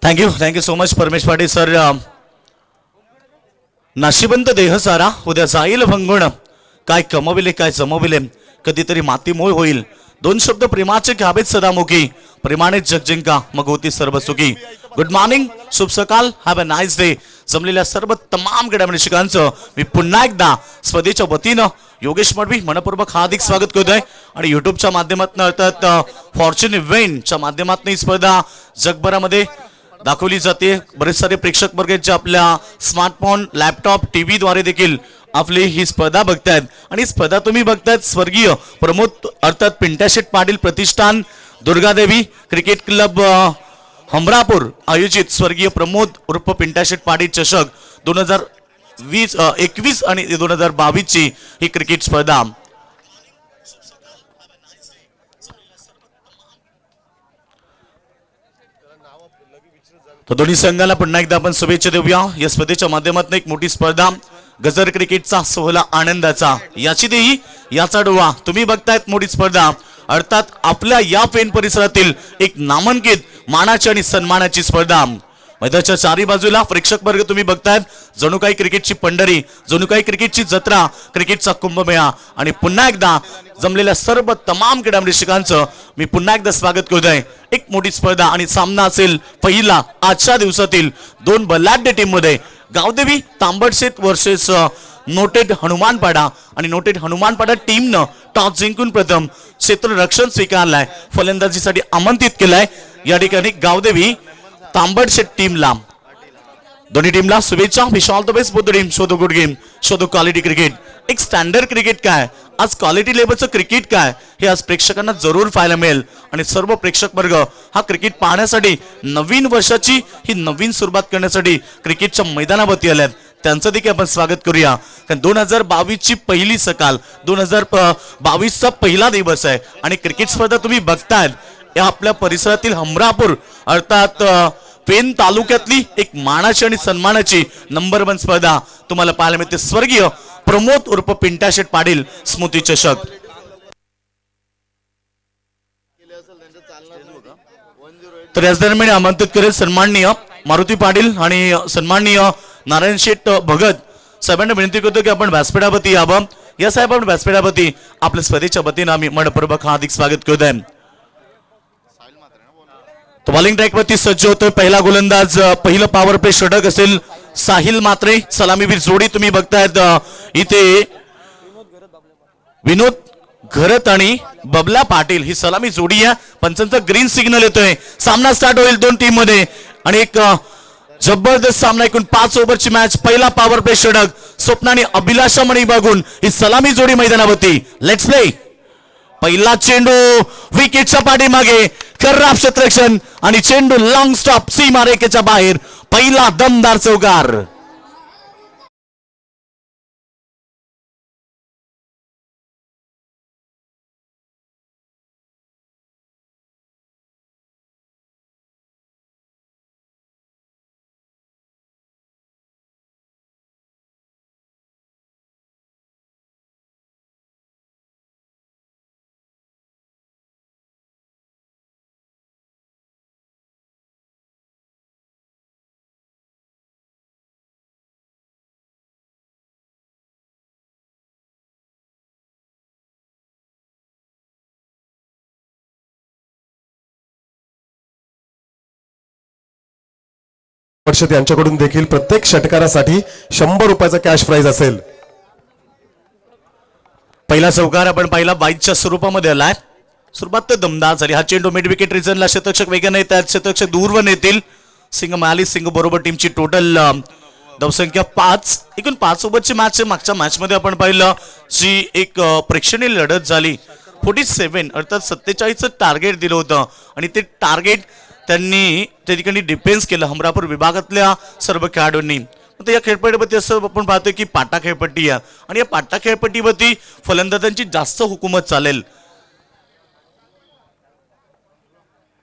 Thank you so much परमेश Patil sir. नाशिबंत देह सारा उद्या जाईल भंगुण, काय कमविले काय जमविले, कधीतरी मातीमोळ होईल. दोन शब्द प्रेमाचे घ्यावेत सदामुखी, प्रेमाने जग जिंका मग होती सर्व सुखी. गुड मॉर्निंग, शुभ सकाळ, हॅव अ नाईस डे. जमलेल्या सर्व तमाम क्रीडामंडळांचं मी पुन्हा एकदा स्पर्धेच्या वतीनं योगेश मडवी मनपूर्वक हार्दिक स्वागत करतोय. आणि युट्यूबच्या माध्यमातून अर्थात फॉर्च्यून इव्हेंटच्या माध्यमातून ही स्पर्धा जगभरामध्ये दाखवली जाते. बरेच सारे प्रेक्षक वर्ग जे आपल्या स्मार्टफोन, लॅपटॉप, टीव्ही द्वारे देखील आपली ही स्पर्धा बघतायत. आणि स्पर्धा तुम्ही बघतायत स्वर्गीय प्रमोद अर्थात पिंट्याशेठ पाटील प्रतिष्ठान दुर्गादेवी क्रिकेट क्लब हमरापूर आयोजित स्वर्गीय प्रमोद उर्फ पिंट्याशेठ पाटील चषक 2021 आणि 2022 ची ही क्रिकेट स्पर्धा. तो दोन्ही संघाला पुन्हा एकदा आपण शुभेच्छा देऊया. या स्पर्धेच्या माध्यमातून एक मोठी स्पर्धा, गजर क्रिकेटचा सोहळा आनंदाचा, याची देही याचा डोळा. तुम्ही बघतायत मोठी स्पर्धा, अर्थात आपल्या या फेन परिसरातील एक नामांकित मानाची आणि सन्मानाची स्पर्धा. मैदानाच्या चारी बाजूला प्रेक्षक वर्ग तुम्ही बघतायत, जणू काही क्रिकेटची पंढरी, जणू काही क्रिकेटची जत्रा, क्रिकेटचा कुंभमेळा. आणि पुन्हा एकदा जमलेल्या सर्व तमाम क्रीडामंडळांचं मी पुन्हा एकदा स्वागत करतोय. एक मोठी स्पर्धा आणि सामना असेल पहिला आजच्या दिवसातील दोन बलाढ्य टीम मध्ये. गावदेवी तांबडशेत वर्सेस नोटेड हनुमानपाडा. आणि नोटेड हनुमानपाडा टीमनं टॉस जिंकून प्रथम क्षेत्ररक्षण स्वीकारलाय, फलंदाजीसाठी आमंत्रित केलाय. या ठिकाणी गावदेवी तांबडशेट टीमला, दोन्ही टीमला शुभेच्छा. Wish all the best both the team. Show the good game, show the quality cricket. एक स्टँडर्ड क्रिकेट काय, आज क्वालिटी लेवलचं क्रिकेट काय, हे आज प्रेक्षकांना जरूर पाहायला मिळेल. आणि सर्व प्रेक्षक वर्ग हा क्रिकेट पाहण्यासाठी, नवीन वर्षाची ही नवीन सुरुवात करण्यासाठी क्रिकेटच्या मैदानावरती आल्यात. त्यांचं देखील आपण स्वागत करूया. कारण 2022 ची पहिली सकाळ, 2022 चा पहिला दिवस आहे. आणि क्रिकेट स्पर्धा तुम्ही बघतायत, या आपल्या परिसरातील हमरापूर अर्थात पेन तालुक्यातली एक मानाची आणि सन्मानाची नंबर 1 स्पर्धा तुम्हाला पाहायला मिळते. स्वर्गीय प्रमोद उर्फ पिंट्याशेठ पाटील स्मृती चषक. तर याच दरम्यान आमंत्रित करेल सन्माननीय मारुती पाटील आणि सन्माननीय नारायण शेठ भगत साहेबांना विनंती करतो की आपण व्यासपीठावरती यावं. या साहेब आपण व्यासपीठावरती आपल्या स्पर्धेच्या वतीनं आम्ही मनपूर्वक हार्दिक स्वागत करतोय. तो बॉलिंग ट्रॅक वरती सज्ज होतोय. पहिला गोलंदाज, पहिलं पॉवर प्ले षटक असेल साहिल मात्रे. सलामीवीर जोडी तुम्ही बघतायत इथे विनोद घरत आणि बबला पाटील ही सलामी जोडी आहे. पंचांचा ग्रीन सिग्नल येतोय, सामना स्टार्ट होईल दोन टीम मध्ये. आणि एक जबरदस्त सामना, एकूण 5 ओव्हरची मॅच. पहिला पॉवर प्ले षटक स्वप्न आणि अभिलाषा मणी बघून ही सलामी जोडी मैदानावरती. Let's play. पहिला चेंडू विकेटच्या पाठीमागे, खराब क्षेत्ररक्षण आणि चेंडू लॉंग स्टॉप सीमारेषेच्या बाहेर. पहिला दमदार चौकार. यांच्याकडून देखील प्रत्येक षटकारासाठी 100 रुपयाचा कॅश प्राइज असेल. पहिला चौकार आपण पाहिला बाईकच्या स्वरूपामध्ये आलाय. सुरुवात तर दमदार झाली. हा चेंडू मिड विकेट रिजनला शतक्षक वेगाने येतात, शतक्षक दूरवर येतील. सिंग मिळाली, सिंग बरोबर टीमची टोटल धावसंख्या 5. एकूण 5 ओव्हरची मॅच. मागच्या मॅच मध्ये आपण पाहिलं जी एक प्रेक्षणीय लढत झाली. 47 अर्थात 47चं टार्गेट दिलं होतं आणि ते टार्गेट त्यांनी त्या ठिकाणी डिफेन्स केलं हमरापूर विभागातल्या सर्व खेळाडूंनी. तर या खेळपट्टीवरती असं आपण पाहतोय की पाटा खेळपट्टी आहे आणि या पाटा खेळपट्टीवरती फलंदाजांची जास्त हुकूमत चालेल.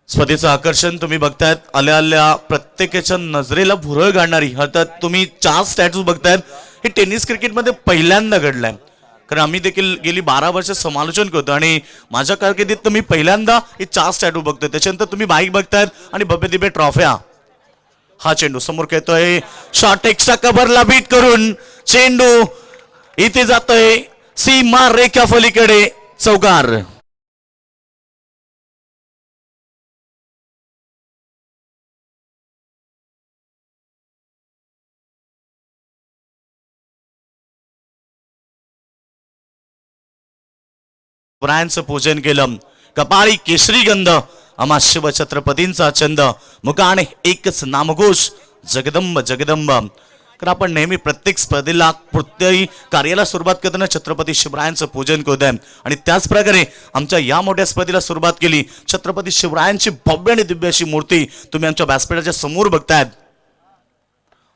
स्पर्धेचं आकर्षण तुम्ही बघतायत, आल्या आल्या प्रत्येकाच्या नजरेला भुरळ घालणारी. अर्थात तुम्ही 4 स्टॅट्स बघतायत. हे टेनिस क्रिकेटमध्ये पहिल्यांदा घडलंय. कारण आम्ही देखील गेली 12 वर्ष समालोचन करतो आणि माझ्या कारकिर्दीत मी पहिल्यांदा हे 4 स्टॅट्यू बघतोय. त्याच्यानंतर तुम्ही बाईक बघतायत आणि भव्य दिव्य ट्रॉफ्या. हा चेंडू समोर खेळतोय, शॉट एक्स्ट्रा कव्हरला बीट करून चेंडू इथे जातोय सीमा रेखा पलीकडे, चौकार. शिवरायांचं पूजन केलं, कपाळी केशरी गंध, आम्हा शिवछत्रपतींचा छंद, मुखाने एकच नामघोष जगदंब जगदंब. तर आपण नेहमी प्रत्येक स्पर्धेला प्रत्येक कार्याला सुरुवात करताना छत्रपती शिवरायांचं पूजन करतोय आणि त्याच प्रकारे आमच्या या मोठ्या स्पर्धेला सुरुवात केली. छत्रपती शिवरायांची भव्य आणि दिव्य अशी मूर्ती तुम्ही आमच्या व्यासपीठाच्या समोर बघतायत.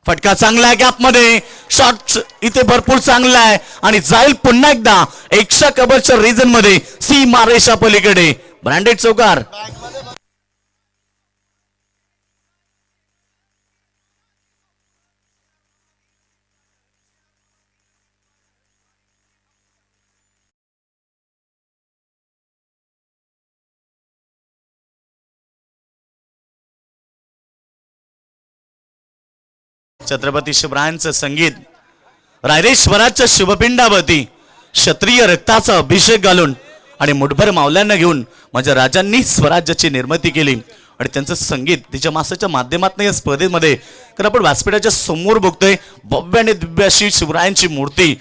फटका चांगला आहे, गॅपमध्ये शॉट इथे भरपूर चांगला आहे आणि जाईल पुन्हा एकदा एक्स्ट्रा कव्हरच्या रिजन मध्ये सीमा रेषा पलीकडे, ब्रँडेड चौकार. छत्रपती शिवरायांचं संगीत, रायरेश्वराच्या शिवपिंडावरती क्षत्रिय रक्ताचा अभिषेक घालून आणि मुठभर मावल्यांना घेऊन माझ्या राजांनी स्वराज्याची निर्मिती केली आणि त्यांचं संगीत तिच्या मासाच्या माध्यमातून या स्पर्धेमध्ये, कारण आपण व्यासपीठाच्या समोर बघतोय भव्य आणि दिव्य अशी शिवरायांची मूर्ती.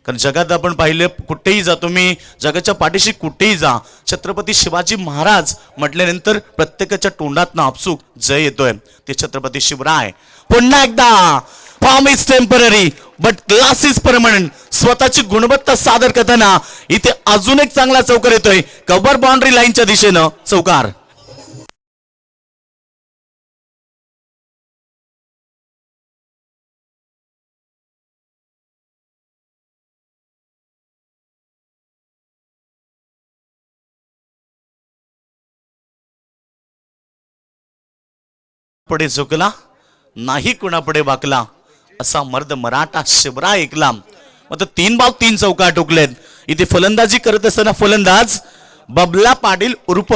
कारण जगात आपण पाहिलं, कुठेही जा तुम्ही, जगाच्या पाठीशी कुठेही जा, छत्रपती शिवाजी महाराज म्हटल्यानंतर प्रत्येकाच्या तोंडातनं आपसूक जय येतोय. ते छत्रपती शिवराय. पुन्हा एकदा form is temporary but class is permanent. स्वतःची गुणवत्ता सादर करताना इथे अजून एक चांगला चौकार येतोय, कव्हर बाउंड्री लाईनच्या दिशेनं चौकार. पुढे झुकला नाही, कुणापुढे वाकला, असा मर्द मराठा शिवराय ऐकला. मग 3 बाव 3 चौकार टोकलेत. इथे फलंदाजी करत असताना फलंदाज बबला पाटील उर्फ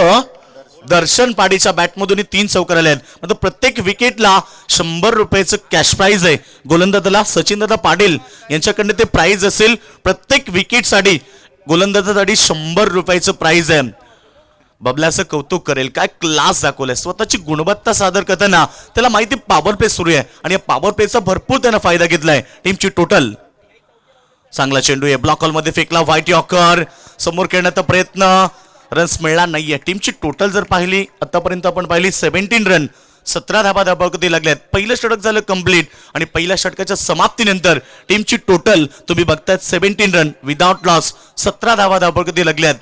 दर्शन पाडीच्या बॅटमधून 3 चौकार आले आहेत. म्हणजे प्रत्येक विकेटला 100 रुपयाचं कॅश प्राइज आहे. गोलंदाजाला सचिनदादा पाटील यांच्याकडनं ते प्राइज असेल. प्रत्येक विकेटसाठी गोलंदाजासाठी 100 रुपयाचं प्राइज आहे. बबल्याचं कौतुक करेल, काय क्लास दाखवलाय. स्वतःची गुणवत्ता सादर करताना त्याला माहिती पॉवर प्ले सुरू आहे आणि या पॉवर प्लेचा भरपूर त्यानं फायदा घेतलाय. टीमची टोटल चांगला चेंडू आहे, ब्लॉक हॉलमध्ये फेकला, व्हाईट यॉर्कर समोर खेळण्याचा प्रयत्न, रन्स मिळणार नाहीये. टीमची टोटल जर पाहिली आतापर्यंत आपण पाहिली 17 रन, 17 धाबा धाबावरती लागल्यात. पहिलं षटक झालं कंप्लीट आणि पहिल्या षटकाच्या समाप्तीनंतर टीमची टोटल तुम्ही बघतायत 17 रन विदाउट लॉस, 17 धाबा धाबावरती लागल्यात.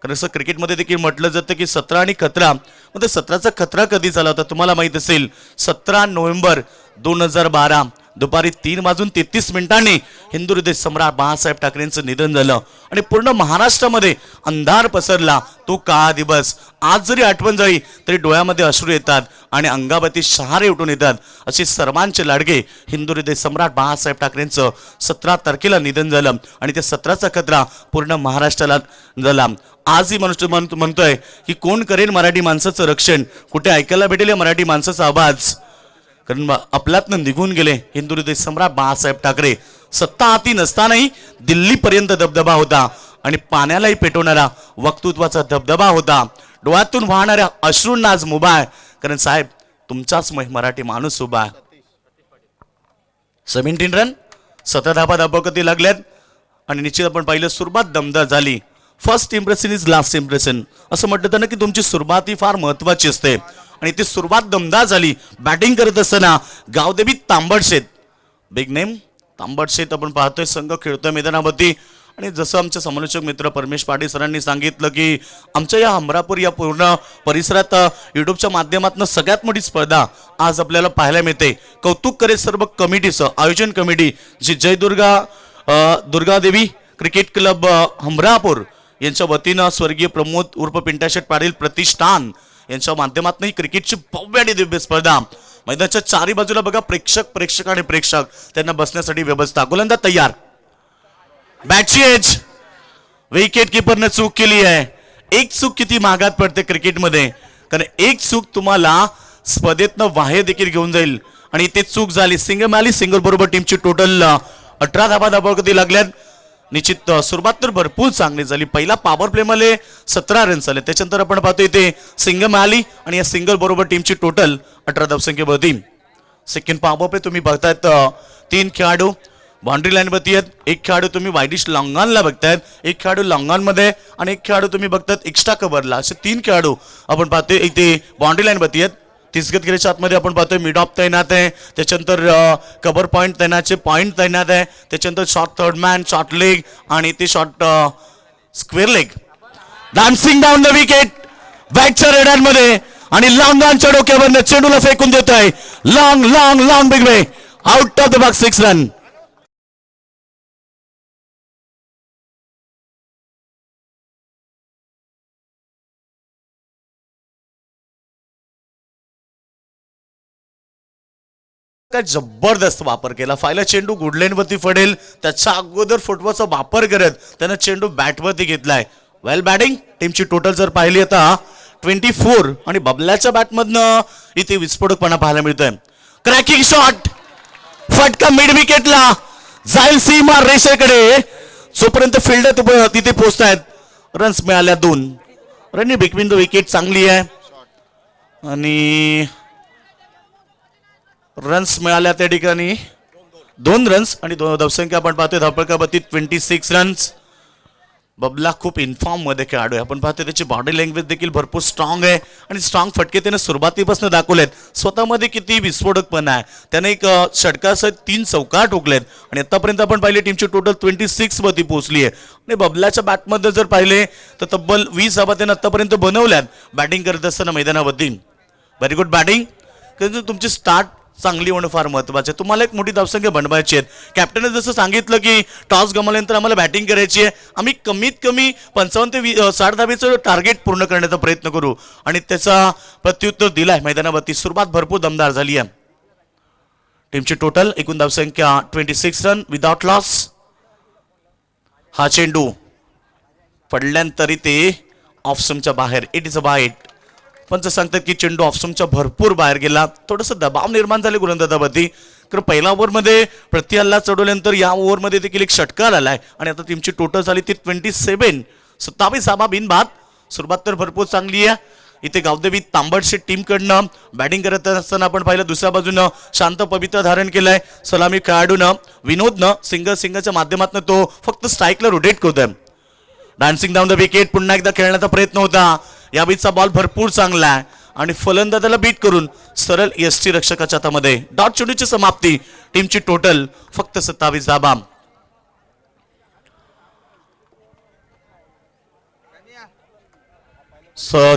कारण असं क्रिकेटमध्ये देखील म्हटलं जातं की 17 आणि खतरा. मग ते 17चा खतरा कधी झाला होता तुम्हाला माहित असेल, 17 नोव्हेंबर 2012 दुपारी 3:33 हिंदू हृदय सम्राट बाळासाहेब ठाकरेंचं निधन झालं आणि पूर्ण महाराष्ट्रामध्ये अंधार पसरला. तो काळा दिवस आज जरी आठवण झाली तरी डोळ्यामध्ये अश्रू येतात आणि अंगावरती शहारे उठून येतात. असे सर्वांचे लाडके हिंदू हृदय सम्राट बाळासाहेब ठाकरेंचं 17 तारखेला निधन झालं आणि त्या 17चा खतरा पूर्ण महाराष्ट्राला झाला. आजही मनुष्य म्हणतोय की कोण करेल मराठी माणसाचं रक्षण, कुठे ऐकायला भेटेल या मराठी माणसाचा आवाज. कारण आपल्यातनं निघून गेले हिंदू हृदय सम्राट बाळासाहेब ठाकरे. सत्ता हाती नसतानाही दिल्लीपर्यंत दबदबा होता आणि पाण्यालाही पेटवणारा वक्तृत्वाचा दबदबा होता. डोळ्यातून वाहणाऱ्या अश्रूंना आज मुभा आहे, कारण साहेब तुमचाच मराठी माणूस उभा आहे. 17 रन, 17 धाबा धाबावरती लागल्यात आणि निश्चित आपण पाहिलं सुरुवात दमदार झाली. First impression is last impression असं म्हटलं जातं ना की तुमची सुरुवात ही फार महत्वाची असते आणि ती सुरुवात दमदार झाली. बॅटिंग करत असताना गावदेवी तांबडशेत, बिग नेम तांबडशेत आपण पाहतोय संघ खेळतोय मैदानावरती. आणि जसं आमचे समालोचक मित्र परमेश पाटील सरांनी सांगितलं की आमच्या या हमरापूर या पूर्ण परिसरात युट्यूबच्या माध्यमातून सगळ्यात मोठी स्पर्धा आज आपल्याला पाहायला मिळते. कौतुक करेल सर्व कमिटीचं, आयोजन कमिटी जी जय दुर्गादेवी क्रिकेट क्लब हमरापूर यांच्या वतीनं स्वर्गीय प्रमोद उर्फ पिंटाशेट पाटील प्रतिष्ठान यांच्या माध्यमातून ही क्रिकेटची भव्य आणि दिव्य स्पर्धा. मैदानाच्या चारी बाजूला बघा प्रेक्षक आणि प्रेक्षक, त्यांना बसण्यासाठी व्यवस्था. गोलंदाज तयार, बॅटची एज, विकेट किपरने चूक केली आहे. एक चूक किती महागात पडते क्रिकेटमध्ये, कारण एक चूक तुम्हाला स्पर्धेतनं बाहेर देखील घेऊन जाईल आणि ते चूक झाली. सिंगल मिळाली. सिंगल बरोबर टीमची टोटल 18 धाबा कधी लागल्यात. निश्चित सुरुवात तर भरपूर चांगली झाली. पहिला पॉवर प्ले मध्ये 17 रन्स आले. त्याच्यानंतर आपण पाहतो इथे सिंगल मिळाली आणि या सिंगल बरोबर टीमची टोटल 18 धावसंख्येवरती. सेकंड पॉवर प्ले तुम्ही बघतायत 3 खेळाडू बाउंड्री लाईन वरती आहेत. एक खेळाडू तुम्ही वाईडिश लॉंगॉनला बघतायत, एक खेळाडू लॉंगॉन मध्ये आणि एक खेळाडू तुम्ही बघतायत एक्स्ट्रा कव्हरला. असे 3 खेळाडू आपण पाहतोय इथे बाउंड्री लाईन वरती आहेत. तिसगत गेल्याच्या आतमध्ये आपण पाहतोय मिड ऑफ तैनात आहे. त्याच्यानंतर कव्हर पॉईंट तैनातचे पॉईंट तैनात आहे. त्याच्यानंतर short third man, short leg आणि ते short square leg. Dancing down the wicket बॅकच्या रेडांमध्ये आणि लॉंगॉनच्या डोक्यावरनं चेंडूला फेकून देत आहे. Long long long big way out of the box 6 run. काय जबरदस्त वापर केला. फायला चेंडू गुडलेनवरती पडेल त्याच्या अगोदर फुटबॉलचा वापर करत त्यानं चेंडू बॅटवरती घेतलाय. वेल बॅटिंग. टीमची टोटल जर पाहिली आता 24 आणि बबल्याच्या बॅटमधनं इथे विस्फोटकपणा पाहायला मिळतोय. क्रॅकिंग शॉट फटका मिड विकेटला जाईल सीमा रेषेकडे. जोपर्यंत फिल्डर तिथे पोहोचतायत. रन्स मिळाल्या 2 रन बिटवीन द विकेट चांगली आहे आणि रन्स मिळाल्या त्या ठिकाणी 2 रन्स आणि धावसंख्या आपण पाहतोय धावपळकावरती 26 रन्स. बबला खूप इन्फॉर्म मध्ये खेळाडू आहे. आपण पाहतोय त्याची बॉडी लँग्वेज देखील भरपूर स्ट्रॉंग आहे आणि स्ट्रॉंग फटके त्याने सुरुवातीपासून दाखवलेत. स्वतःमध्ये किती विस्फोटकपणा आहे. त्याने एक षटकासहित 3 चौकार ठोकलेत आणि आतापर्यंत आपण पाहिले टीमची टोटल 26 वरती पोहोचली आहे. आणि बबलाच्या बॅटमध्ये जर पाहिले तर तब्बल 20 धावा त्याने आतापर्यंत बनवल्यात बॅटिंग करत असताना मैदानावरती. Very good batting. कारण तुमची स्टार्ट चांगली होणं फार महत्वाचं आहे. तुम्हाला एक मोठी धावसंख्या बनवायची आहे. कॅप्टनने जसं सांगितलं की टॉस गमावल्यानंतर आम्हाला बॅटिंग करायची आहे. आम्ही कमीत कमी 55 ते 60 धावेचं टार्गेट पूर्ण करण्याचा प्रयत्न करू आणि त्याचा प्रत्युत्तर दिलाय मैदानावरती. सुरुवात भरपूर दमदार झाली आहे. टीमची टोटल एकूण धावसंख्या 26 रन विदाउट लॉस. हा चेंडू पडल्यानंतर ते ऑफस्टंपच्या बाहेर. इट इज अ वाईट. पंच सांगतात की चेंडू ऑफस्टंपच्या भरपूर बाहेर गेला. थोडंसं दबाव निर्माण झाले गोलंदाजावरती. कारण पहिल्या ओव्हरमध्ये प्रतिहल्ला चढवल्यानंतर या ओव्हरमध्ये देखील एक षटकार आलाय आणि आता टीमची टोटल झाली ती 27 धावा बिनबाद. सुरुवात तर भरपूर चांगली आहे. इथे गावदेवी तांबडशेट टीमकडनं बॅटिंग करत असताना आपण पाहिलं दुसऱ्या बाजूनं शांत पवित्र धारण केलंय सलामी खेळाडूनं विनोदनं. सिंगलच्या माध्यमातून तो फक्त स्ट्राईकला रोटेट करतोय. डान्सिंग डाऊन द विकेट पुन्हा एकदा खेळण्याचा प्रयत्न होता. या बीचचा बॉल भरपूर चांगला आहे आणि फलंदाजाला बीट करून सरळ यष्टी रक्षकाच्या हातामध्ये. डॉट चेंडूची समाप्ती. टीमची टोटल फक्त 27 धावा.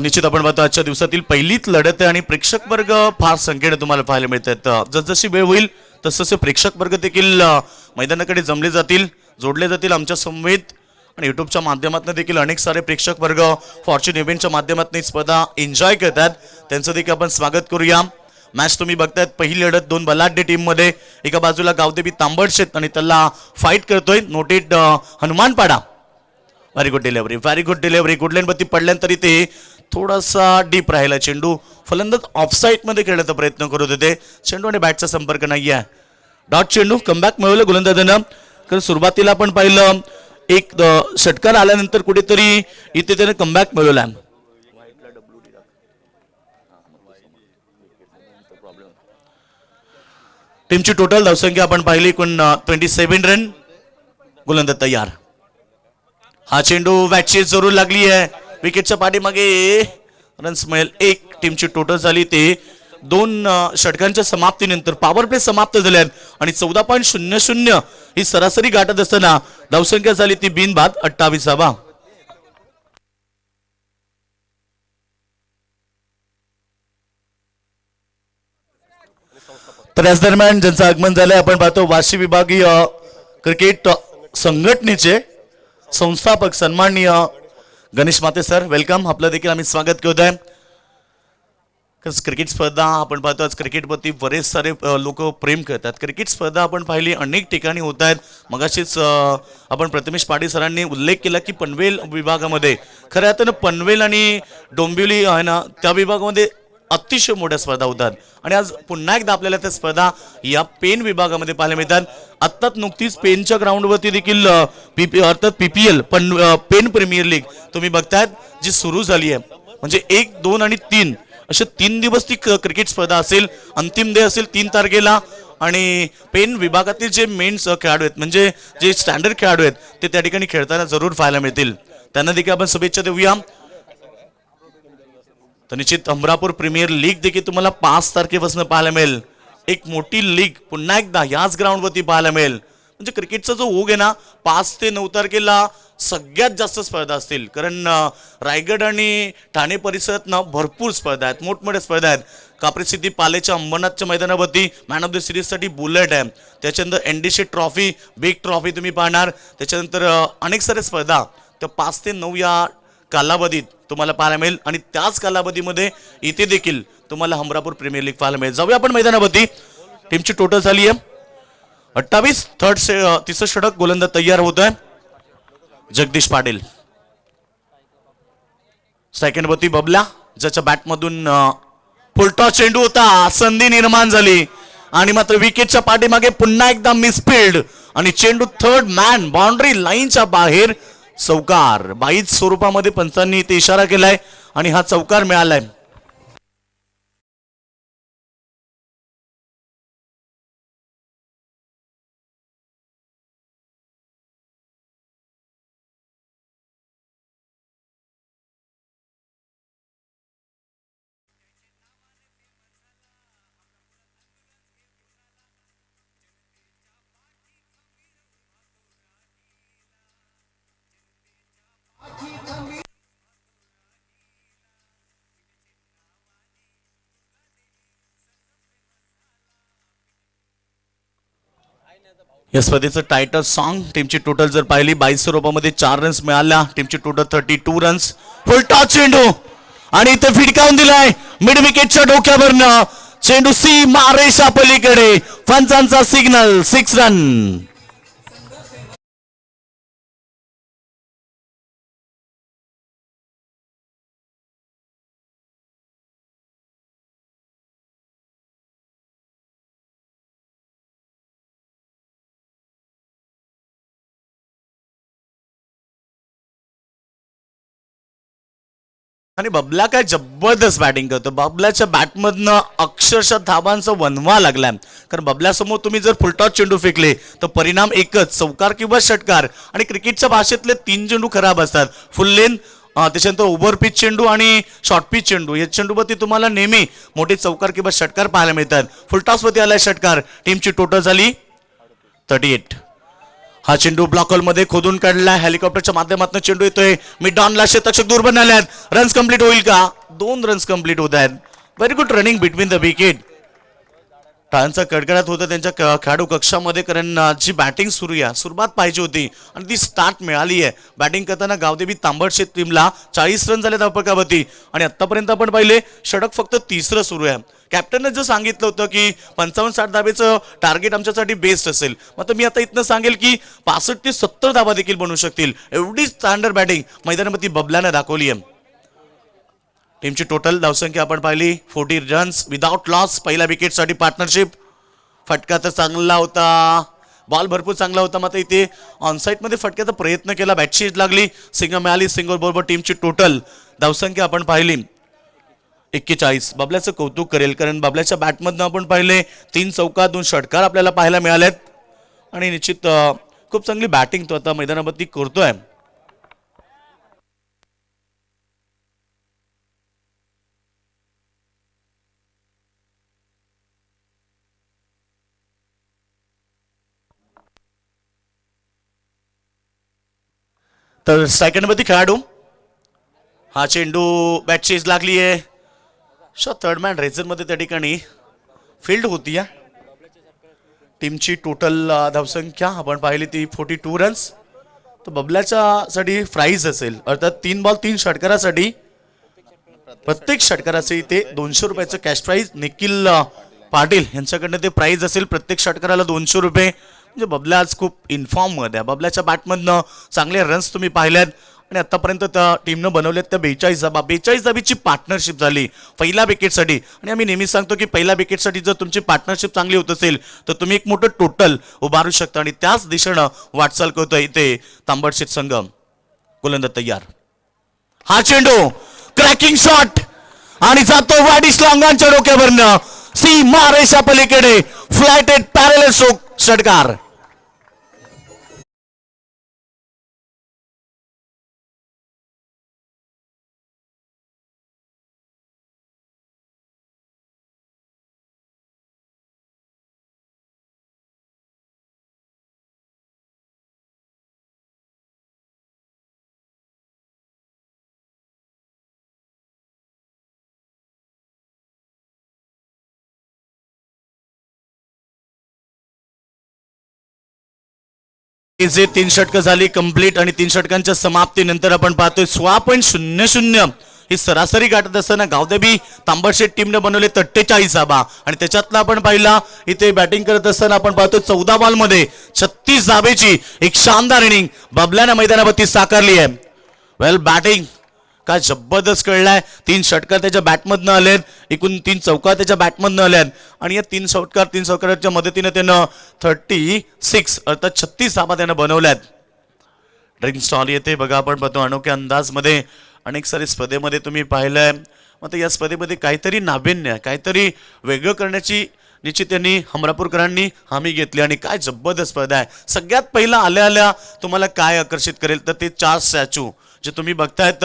निश्चित आपण पाहतो आजच्या दिवसातील पहिलीच लढत आहे आणि प्रेक्षक वर्ग फार संख्येने तुम्हाला पाहायला मिळतात. जसजशी वेळ होईल तसतसे प्रेक्षक वर्ग देखील मैदानाकडे जमले जातील, जोडले जातील आमच्या समवेत आणि युट्यूबच्या माध्यमातून देखील अनेक सारे प्रेक्षक वर्ग फॉर्च्यून इव्हेंटच्या माध्यमातून स्पर्धा एन्जॉय करतात. त्यांचं देखील आपण स्वागत करूया. मॅच तुम्ही बघतायत पहिली लढत 2 बलाढ्य टीम मध्ये. एका बाजूला गावदेवी तांबडशेत आणि त्याला फाईट करतोय noted Hanumanpada. Very good delivery, very good delivery. गुडलँडवरती पडल्यानंतर इथे थोडासा डीप राहिला चेंडू. फलंदाज ऑफसाईड मध्ये खेळण्याचा प्रयत्न करत होते. चेंडू आणि बॅटचा संपर्क नाही आहे. डॉट चेंडू. कमबॅक मिळवलं गोलंदाजानं. कारण सुरुवातीला आपण पाहिलं एक षटकार आल्यानंतर कुठेतरी इथे त्याने कमबॅक मिळवला. टीमची टोटल धावसंख्या आपण पाहिली एकूण 27 रन. गोलंदाज तयार. हा चेंडू बॅटची जरूर लागली आहे. विकेटच्या पाठीमागे रन्स मिळेल 1. टीमची टोटल झाली ते 2 षटकांच्या समाप्तीनंतर पॉवर प्ले समाप्त झाल्यात आणि 14.00 ही सरासरी गाठत असताना धावसंख्या झाली ती बिनबाद 28 धावा. तर याच दरम्यान ज्यांचं आगमन झालंय आपण पाहतो वाशी विभागीय क्रिकेट संघटनेचे संस्थापक सन्माननीय गणेश माते सर, वेलकम. आपलं देखील आम्ही स्वागत करत आहे. क्रिकेट स्पर्धा आपण पाहतो आज क्रिकेटवरती बरेच सारे लोक प्रेम करतात. क्रिकेट स्पर्धा आपण पाहिली अनेक ठिकाणी होत आहेत. मगाशीच आपण प्रथमेश पाटील सरांनी उल्लेख केला की पनवेल विभागामध्ये खऱ्या अर्थानं पनवेल आणि डोंबिवली आहे ना त्या विभागामध्ये अतिशय मोठ्या स्पर्धा होतात आणि आज पुन्हा एकदा आपल्याला त्या स्पर्धा या पेन विभागामध्ये पाहायला मिळतात. आत्ताच नुकतीच पेनच्या ग्राउंडवरती देखील अर्थात PPL पण पेन प्रीमियर लीग तुम्ही बघतायत जी सुरू झाली आहे. म्हणजे 1, 2 आणि 3 असे 3 दिवस ती क्रिकेट स्पर्धा असेल. अंतिम डे असेल 3 तारखेला आणि पेन विभागातील जे मेन खेळाडू आहेत म्हणजे जे स्टँडर्ड खेळाडू आहेत ते त्या ठिकाणी खेळताना जरूर पाहायला मिळतील. त्यांना देखील आपण शुभेच्छा देऊया. तर निश्चित अमरापूर प्रीमियर लीग देखील तुम्हाला 5 तारखेपासून पाहायला मिळेल. एक मोठी लीग पुन्हा एकदा याच ग्राउंडवरती पाहायला मिळेल. म्हणजे क्रिकेटचा जो ओघ आहे ना 5 ते 9 तारखेला सगळ्यात जास्त स्पर्धा असतील. कारण रायगड आणि ठाणे परिसरात ना भरपूर स्पर्धा आहेत, मोठमोठ्या स्पर्धा आहेत. कापरी सिद्धी पालेच्या अंबरनाथच्या मैदानावरती मॅन ऑफ द सिरीजसाठी बुलेट आहे. त्याच्यानंतर NDC ट्रॉफी, बिग ट्रॉफी तुम्ही पाहणार. त्याच्यानंतर अनेक साऱ्या स्पर्धा त्या 5 ते 9 या कालावधीत तुम्हाला पाहायला मिळेल आणि त्याच कालावधीमध्ये इथे देखील तुम्हाला अमरापूर प्रीमियर लीग पाहायला मिळेल. जाऊया आपण मैदानावरती. टीमची टोटल झाली आहे 28. तिसरं षटक गोलंदाज तयार होत आहे जगदीश पाटील. सेकंड वरती बबल्या ज्याच्या बॅटमधून फुलटॉस चेंडू होता, संधी निर्माण झाली आणि मात्र विकेटच्या पाठीमागे पुन्हा एकदा मिसफिल्ड आणि चेंडू थर्ड मॅन बाउंड्री लाईनच्या बाहेर. चौकार बाईच स्वरूपामध्ये पंचांनी ते इशारा केलाय आणि हा चौकार मिळालाय. या स्पर्धेचं टायटल सॉन्ग. टीमची टोटल जर पाहिली 22 स्वरूपामध्ये 4 रन्स मिळाल्या. टीमची टोटल 32 रन्स. फुलटॉस चेंडू आणि इथे फिटकावून दिलाय मिड विकेटच्या डोक्यावरनं. चेंडू सीमा रेषा पलीकडे. पंचांचा सिग्नल 6 रन. आणि बबला काय जबरदस्त बॅटिंग करतो. बबल्याच्या बॅटमधनं अक्षरशः धाबांचा वनवा लागलाय. कारण बबल्यासमोर तुम्ही जर फुलटॉस चेंडू फेकले तर परिणाम एकच, चौकार किंवा षटकार. आणि क्रिकेटच्या भाषेतले 3 चेंडू खराब असतात, फुल लेन, त्याच्यानंतर ओव्हर पिच चेंडू आणि शॉर्ट पिच चेंडू. या चेंडूवरती तुम्हाला नेहमी मोठे चौकार किंवा षटकार पाहायला मिळतात. फुलटॉसवरती आलाय षटकार. टीमची टोटल झाली 38. हा चेंडू ब्लॉक होल मध्ये खोदून काढलाय. हेलिकॉप्टरच्या माध्यमातून चेंडू येतोय मिड ऑनला. क्षेत्ररक्षक दूर बनाल्यात. रन्स कंप्लीट होईल का? 2 रन्स कंप्लीट होत आहेत. Very good running between the wicket. टाळ्यांचा कडकडाट होता त्यांच्या खेळाडू कक्षामध्ये. कारण जी बॅटिंग सुरुवात पाहिजे होती आणि ती स्टार्ट मिळाली आहे. बॅटिंग करताना गावदेवी तांबडशेत टीमला 40 रन झाले धावपकावरती आणि आतापर्यंत आपण पाहिले षटक फक्त 3रं सुरू आहे. कॅप्टनने जर सांगितलं होतं की 55-60 धावेचं टार्गेट आमच्यासाठी बेस्ट असेल, मात्र मी आता इथनं सांगेल की 65 ते 70 धावा देखील बनू शकतील. एवढी स्टँडर्ड बॅटिंग मैदानामध्ये बबल्याने दाखवली आहे. टीमची टोटल धावसंख्या आपण पाहिली 40 रन्स विदाउट लॉस. पहिल्या विकेटसाठी पार्टनरशिप. फटका तर चांगला होता, बॉल भरपूर चांगला होता, मात्र इथे ऑनसाईडमध्ये फटक्याचा प्रयत्न केला, बॅटशीट लागली, सिंगल मिळाली. सिंगल बरोबर टीमची टोटल धावसंख्या आपण पाहिली 41. बबल्याचं कौतुक करेल कारण बबल्याच्या बॅटमधनं आपण पाहिले 3 चौका 2 षटकार आपल्याला पाहायला मिळालेत आणि निश्चित खूप चांगली बॅटिंग तो आता मैदानावरती करतोय. तर सेकंडवरती खेळाडू. हा चेंडू बॅट चेज लागली आहे. थर्ड मॅन रेझरमध्ये त्या ठिकाणी फील्ड होती. टीमची टोटल धावसंख्या आपण पाहिली ती 42 रन्स. तर बबल्याच्या साठी प्राइज असेल अर्थात 3 बॉल 3 षटकारासाठी प्रत्येक षटकाराचे इथे 200 रुपयाचं कॅश प्राइज. निखिल पाटील यांच्याकडनं ते प्राइज असेल प्रत्येक षटकाराला 200 रुपये. म्हणजे बबल्या आज खूप इन्फॉर्म मध्ये. बबल्याच्या बॅटमधनं चांगले रन्स तुम्ही पाहिल्यात आणि आतापर्यंत त्या टीमनं बनवल्यात त्या 42 धाबीची पार्टनरशिप झाली पहिल्या विकेटसाठी. आणि आम्ही नेहमी सांगतो की पहिल्या विकेटसाठी जर तुमची पार्टनरशिप चांगली होत असेल तर तुम्ही एक मोठं टोटल उभारू शकता आणि त्याच दिशेनं वाटचाल करतोय इथे तांबडशेठ संघ. गोलंदाज तयार, हा चेंडू क्रॅकिंग शॉट आणि जातो वाडिश लांगांच्या डोक्यावरनं सीमा रेषा पलीकडे फ्लायटेड पॅरलल स्ट्रोक षटकार. जे 3 षटकं झाली कंप्लीट आणि 3 षटकांच्या समाप्तीनंतर आपण पाहतोय 6.00 ही सरासरी गाठत असताना गावदेवी तांबडशेठ टीमने बनवले 43 धाबा आणि त्याच्यातला आपण पाहिला इथे बॅटिंग करत असताना आपण पाहतोय 14 बॉल मध्ये 36 धाबेची एक शानदार इनिंग बबल्याने मैदानावरती साकारली आहे. वेल बॅटिंग काय जबरदस्त कळलाय. 3 षटकार त्याच्या बॅटमधनं आलेत, एकूण 3 चौकार त्याच्या बॅटमधनं आल्यात आणि या 3 चौकाराच्या मदतीने त्यानं 36 अर्थात 36 धाबा त्यानं बनवल्यात. ड्रिंक स्टॉल येते बघा, आपण पाहतो अनोख्या अंदाजमध्ये अनेक सारे स्पर्धेमध्ये तुम्ही पाहिलंय. मग या स्पर्धेमध्ये काहीतरी नाविन्य काहीतरी वेगळं करण्याची निश्चित त्यांनी हमरापूरकरांनी हमी घेतली आणि काय जबरदस्त स्पर्धा आहे. सगळ्यात पहिला आल्या आल्या तुम्हाला काय आकर्षित करेल तर ते 4 स्टॅच्यू जे तुम्ही बघतायत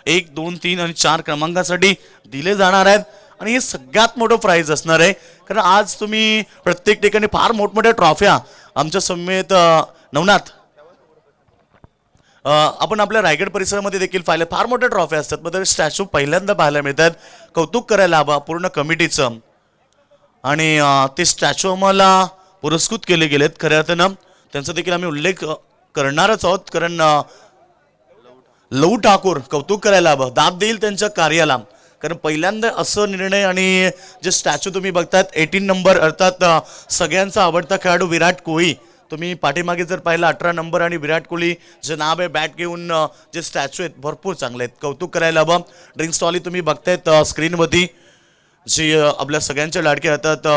1, 2, 3 आणि 4 क्रमांकासाठी दिले जाणार आहेत आणि हे सगळ्यात मोठं प्राइज असणार आहे. कारण आज तुम्ही प्रत्येक ठिकाणी फार मोठमोठ्या ट्रॉफ्या आमच्या समेत नवनाथ आपण आपल्या रायगड परिसरामध्ये देखील पाहिलं फार मोठ्या ट्रॉफ्या असतात. मग स्टॅच्यू पहिल्यांदा पाहायला मिळतात. कौतुक करायला हवं पूर्ण कमिटीचं आणि ते स्टॅच्यू आम्हाला पुरस्कृत केले गेलेत. खऱ्या अर्थानं त्यांचा देखील आम्ही उल्लेख करणारच आहोत कारण लहू ठाकूर कौतुक करायला हवं, दाद देईल त्यांच्या कार्याला. कारण पहिल्यांदा असं निर्णय आणि जे स्टॅच्यू तुम्ही बघतायत 18 नंबर अर्थात सगळ्यांचा आवडता खेळाडू विराट कोहली. तुम्ही पाठीमागे जर पाहिलं 18 नंबर आणि विराट कोहली जे नाव आहे बॅट घेऊन जे स्टॅच्यू आहेत भरपूर चांगले आहेत, कौतुक करायला हवं. ड्रिंक स्टॉली तुम्ही बघतायत स्क्रीनवरती जी आपल्या सगळ्यांच्या लाडके राहतात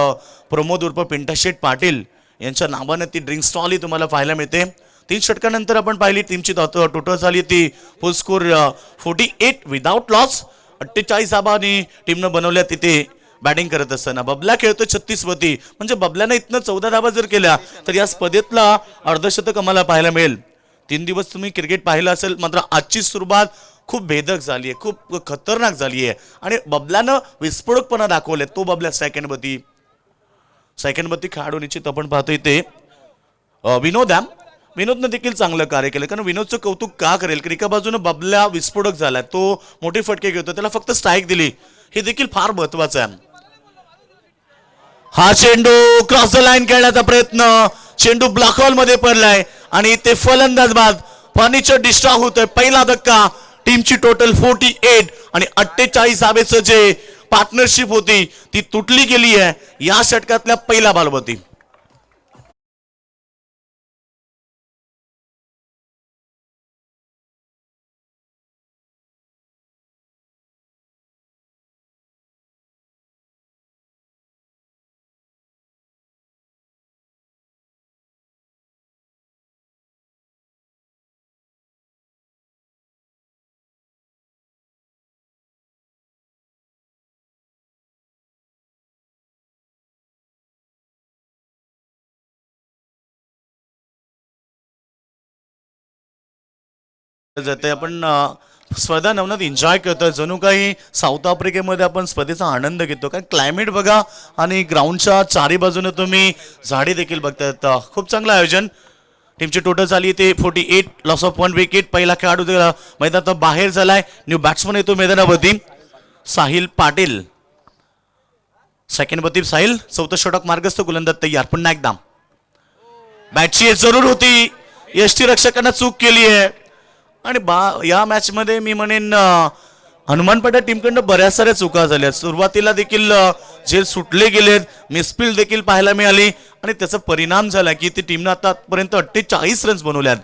प्रमोद उर्फ पिंटाशेठ पाटील यांच्या नावानं ती ड्रिंक स्टॉली तुम्हाला पाहायला मिळते. 3 षटकानंतर आपण पाहिली टीमची टोटल झाली ती फुल स्कोर 48 विदाउट लॉस. 48 धाबांनी टीमनं बनवल्या तिथे बॅटिंग करत असताना. बबल्या खेळतो 36 वरती, म्हणजे बबल्यानं इथनं 14 धाबा जर केल्या तर या स्पर्धेतला अर्धशतक आम्हाला पाहायला मिळेल. 3 दिवस तुम्ही क्रिकेट पाहिलं असेल, मात्र आजची सुरुवात खूप भेदक झाली आहे, खूप खतरनाक झाली आहे आणि बबल्यानं विस्फोटकपणा दाखवले. तो बबल्या सेकंडवरती खेळाडू निश्चित आपण पाहतो इथे विनोदनं देखील चांगलं कार्य केलं. कारण विनोदचं कौतुक का करेल की एका बाजूने बबल्या विस्फोटक झालाय, तो मोठे फटके घेतो, त्याला फक्त स्ट्राईक दिली, हे देखील फार महत्वाचं आहे. हा चेंडू क्रॉस द लाईन खेळण्याचा प्रयत्न, चेंडू ब्लॅक होल मध्ये पडलाय आणि ते फलंदाज बाद फर्निचर डिस्ट्रॉय होतोय. पहिला धक्का, टीमची टोटल 48 आणि 48 धाबेचं जे पार्टनरशिप होती ती तुटली गेली आहे या षटकातल्या पहिल्या बॉलवरती. जाते आपण स्पर्धा नवनाथ एन्जॉय करतोय, जणू काही साऊथ आफ्रिकेमध्ये आपण स्पर्धेचा आनंद घेतो. कारण क्लायमेट बघा आणि ग्राउंडच्या चारी बाजूने तुम्ही झाडे देखील बघतायत. खूप चांगलं आयोजन. टीमची टोटल झाली ते 48 लॉस ऑफ 1 विकेट. पहिला खेळाडू मैदानात बाहेर झालाय. न्यू बॅट्समन येतो मैदानावरती साहिल पाटील. सेकंडवरती साहिल, चौथं षटक मार्गस्थ. गोलंदाज तयार. पुन्हा एकदा बॅटची जरूर होती, यष्टीरक्षकांना चूक केली आहे आणि या मॅच मध्ये मी म्हणेन हनुमानपेठा टीमकडनं बऱ्याच साऱ्या चुका झाल्या. सुरुवातीला देखील जे सुटले गेलेत, मिसफील्ड देखील पाहायला मिळाली आणि त्याचा परिणाम झाला की ती टीमनं आतापर्यंत 48 रन्स बनवल्यात.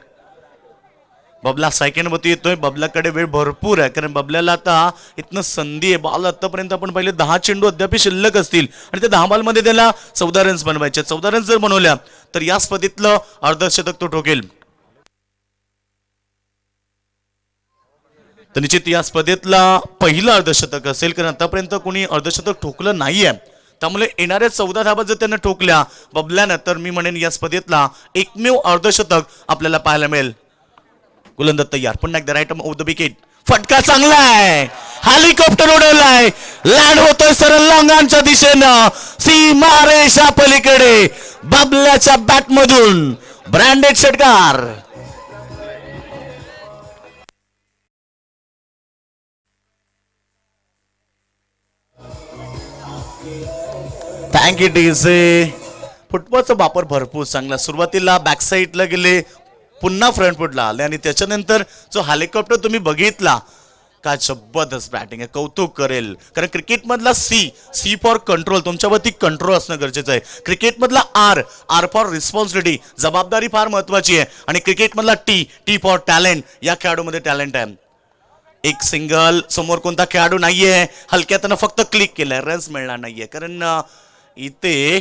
बबला सेकंड वरती येतोय. बबल्याकडे वेळ भरपूर आहे कारण बबल्याला आता इथनं संधी आहे. बॉल आतापर्यंत आपण पहिले 10 चेंडू अद्याप शिल्लक असतील आणि त्या 10 बॉलमध्ये त्याला 14 रन्स बनवायचे. 14 रन्स जर बनवल्या तर या स्पर्धेतलं अर्धशतक तो ठोकेल. तर निश्चित या स्पर्धेतला पहिलं अर्धशतक असेल कारण आतापर्यंत कोणी अर्धशतक ठोकलं नाहीये. त्यामुळे येणाऱ्या 14 धाबा जर त्यांना ठोकल्या बबल्यानं तर मी म्हणेन या स्पर्धेतला एकमेव अर्धशतक आपल्याला पाहायला मिळेल. गोलंदाज तयार. पुन्हा एकदा राईट ऑफ द विकेट. फटका चांगला आहे. हेलिकॉप्टर उडवलाय. लँड होतोय सरळ लॉंगांच्या दिशेनं सीमारेषा पलीकडे. बबल्याच्या बॅट मधून ब्रँडेड षटकार. Thank you DJ. फुटबॉलचा वापर भरपूर चांगला. सुरुवातीला बॅक साईडला गेले, पुन्हा फ्रंट फुटला आले आणि त्याच्यानंतर जो हेलिकॉप्टर तुम्ही बघितला काय जबरदस्त बॅटिंग आहे. कौतुक करेल कारण क्रिकेटमधला सी फॉर कंट्रोल. तुमच्यावरती कंट्रोल असणं गरजेचं आहे. क्रिकेटमधला आर फॉर रिस्पॉन्सिबिलिटी, जबाबदारी फार महत्वाची आहे. आणि क्रिकेटमधला टी फॉर टॅलेंट. या खेळाडूमध्ये टॅलेंट आहे. एक सिंगल. समोर कोणता खेळाडू नाहीये. हलक्यातनं फक्त क्लिक केलंय. रन्स मिळणार नाहीये कारण इथे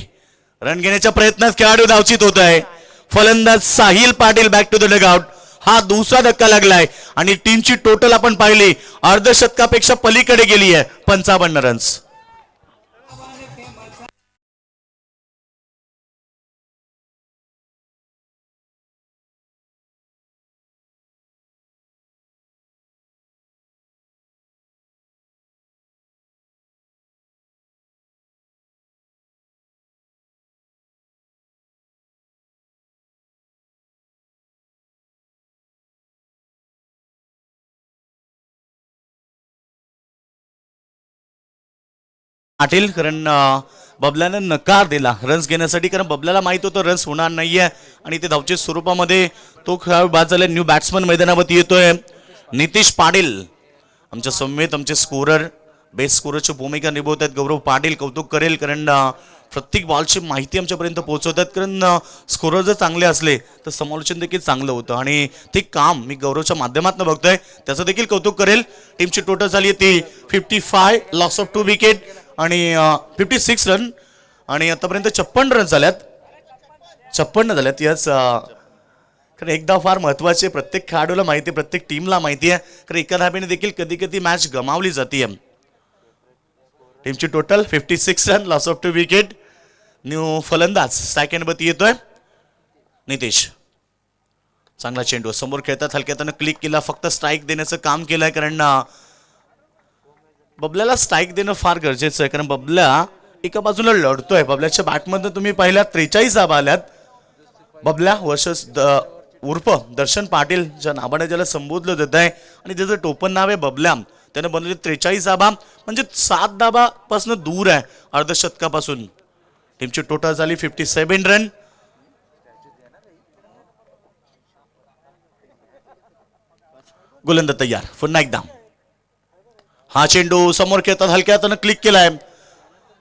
रन घेण्याच्या प्रयत्नात खेळाडू धावचित होत आहे. फलंदाज Sahil Patil back to the dugout. हा दुसरा धक्का लागलाय आणि टीमची टोटल आपण पाहिली अर्धशतकापेक्षा पलीकडे गेली आहे. 55 रन्स. पाटील कारण बबल्यानं नकार दिला रन्स घेण्यासाठी कारण बबल्याला माहित होतं रन्स होणार नाहीये आणि ते धावच्या स्वरूपामध्ये तो खेळाडू बाद झाला. न्यू बॅट्समन मैदानावरती येतोय. नितीश पाटील आमच्या समेत आमचे स्कोरर बेस्ट स्कोररची भूमिका निभवत आहेत. गौरव पाटील कौतुक करेल कारण प्रत्येक बॉलची माहिती आमच्यापर्यंत पोहोचवतात. कारण स्कोरर जर चांगले असले तर समालोचन देखील चांगलं होतं आणि ते काम मी गौरवच्या माध्यमातून बघतोय. त्याचं देखील कौतुक करेल. टीमची टोटल झाली ती 55, लॉस ऑफ 2 विकेट आणि 56 रन आणि आतापर्यंत 56 रन झाल्यात. 56 झाल्यात. याच कारण एकदा फार महत्वाचे. प्रत्येक खेळाडूला माहिती आहे, प्रत्येक टीमला माहिती आहे कारण एका धाब्याने देखील कधी कधी मॅच गमावली जाते. टीमची total 56 run, loss of 2 wicket. New फलंदाज सेकंड वरती येतोय नितेश. चांगला चेंडू समोर खेळतात. हलक्यातनं क्लिक केला. फक्त स्ट्राईक देण्याचं काम केलंय कारण बबल्याला स्ट्राईक देणं फार गरजेचं आहे कारण बबल्या एका बाजूला लढतोय. बबल्याच्या बॅटमधून तुम्ही पाहिल्या 43 धाबा आल्यात. बबल्या वर्सेस उर्फ दर्शन पाटील ज्या नावाने ज्याला संबोधलं जात आहे आणि त्याचं टोपण नाव आहे बबल्या. त्यानं बनवले 43 धाबा म्हणजे 7 धाबापासून दूर आहे अर्धशतकापासून. टीमची टोटल झाली 57 रन. गोलंदाज तयार. पुन्हा एकदा हा चेंडू समोर खेळतात. हलक्यातनं क्लिक केलाय.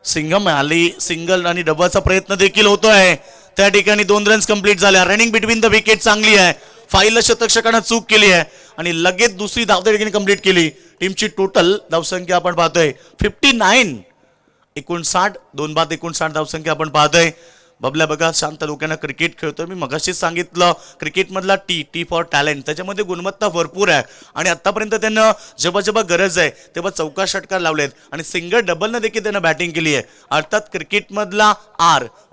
सिंगम आली. सिंगल आणि डबाचा प्रयत्न देखील होतोय. त्या ठिकाणी 2 रन्स कंप्लीट झाल्या. रनिंग बिटवीन द विकेट चांगली आहे. फाईलला शतकषकानं चूक केली आहे आणि लगेच दुसरी धाव त्या ठिकाणी कंप्लीट केली. टीमची टोटल धावसंख्या आपण पाहतोय 59. 59 2 बाद 59 धावसंख्या आपण पाहतोय. बबल्या बघा शांत डोक्यानं क्रिकेट खेळतोय. मी मगाशीच सांगितलं क्रिकेटमधला टी फॉर टॅलेंट. त्याच्यामध्ये गुणवत्ता भरपूर आहे आणि आतापर्यंत त्यानं जेव्हा जेव्हा गरज आहे तेव्हा चौका षटकार लावलेत आणि सिंगल डबलनं देखील त्यानं बॅटिंग केली आहे. अर्थात क्रिकेटमधला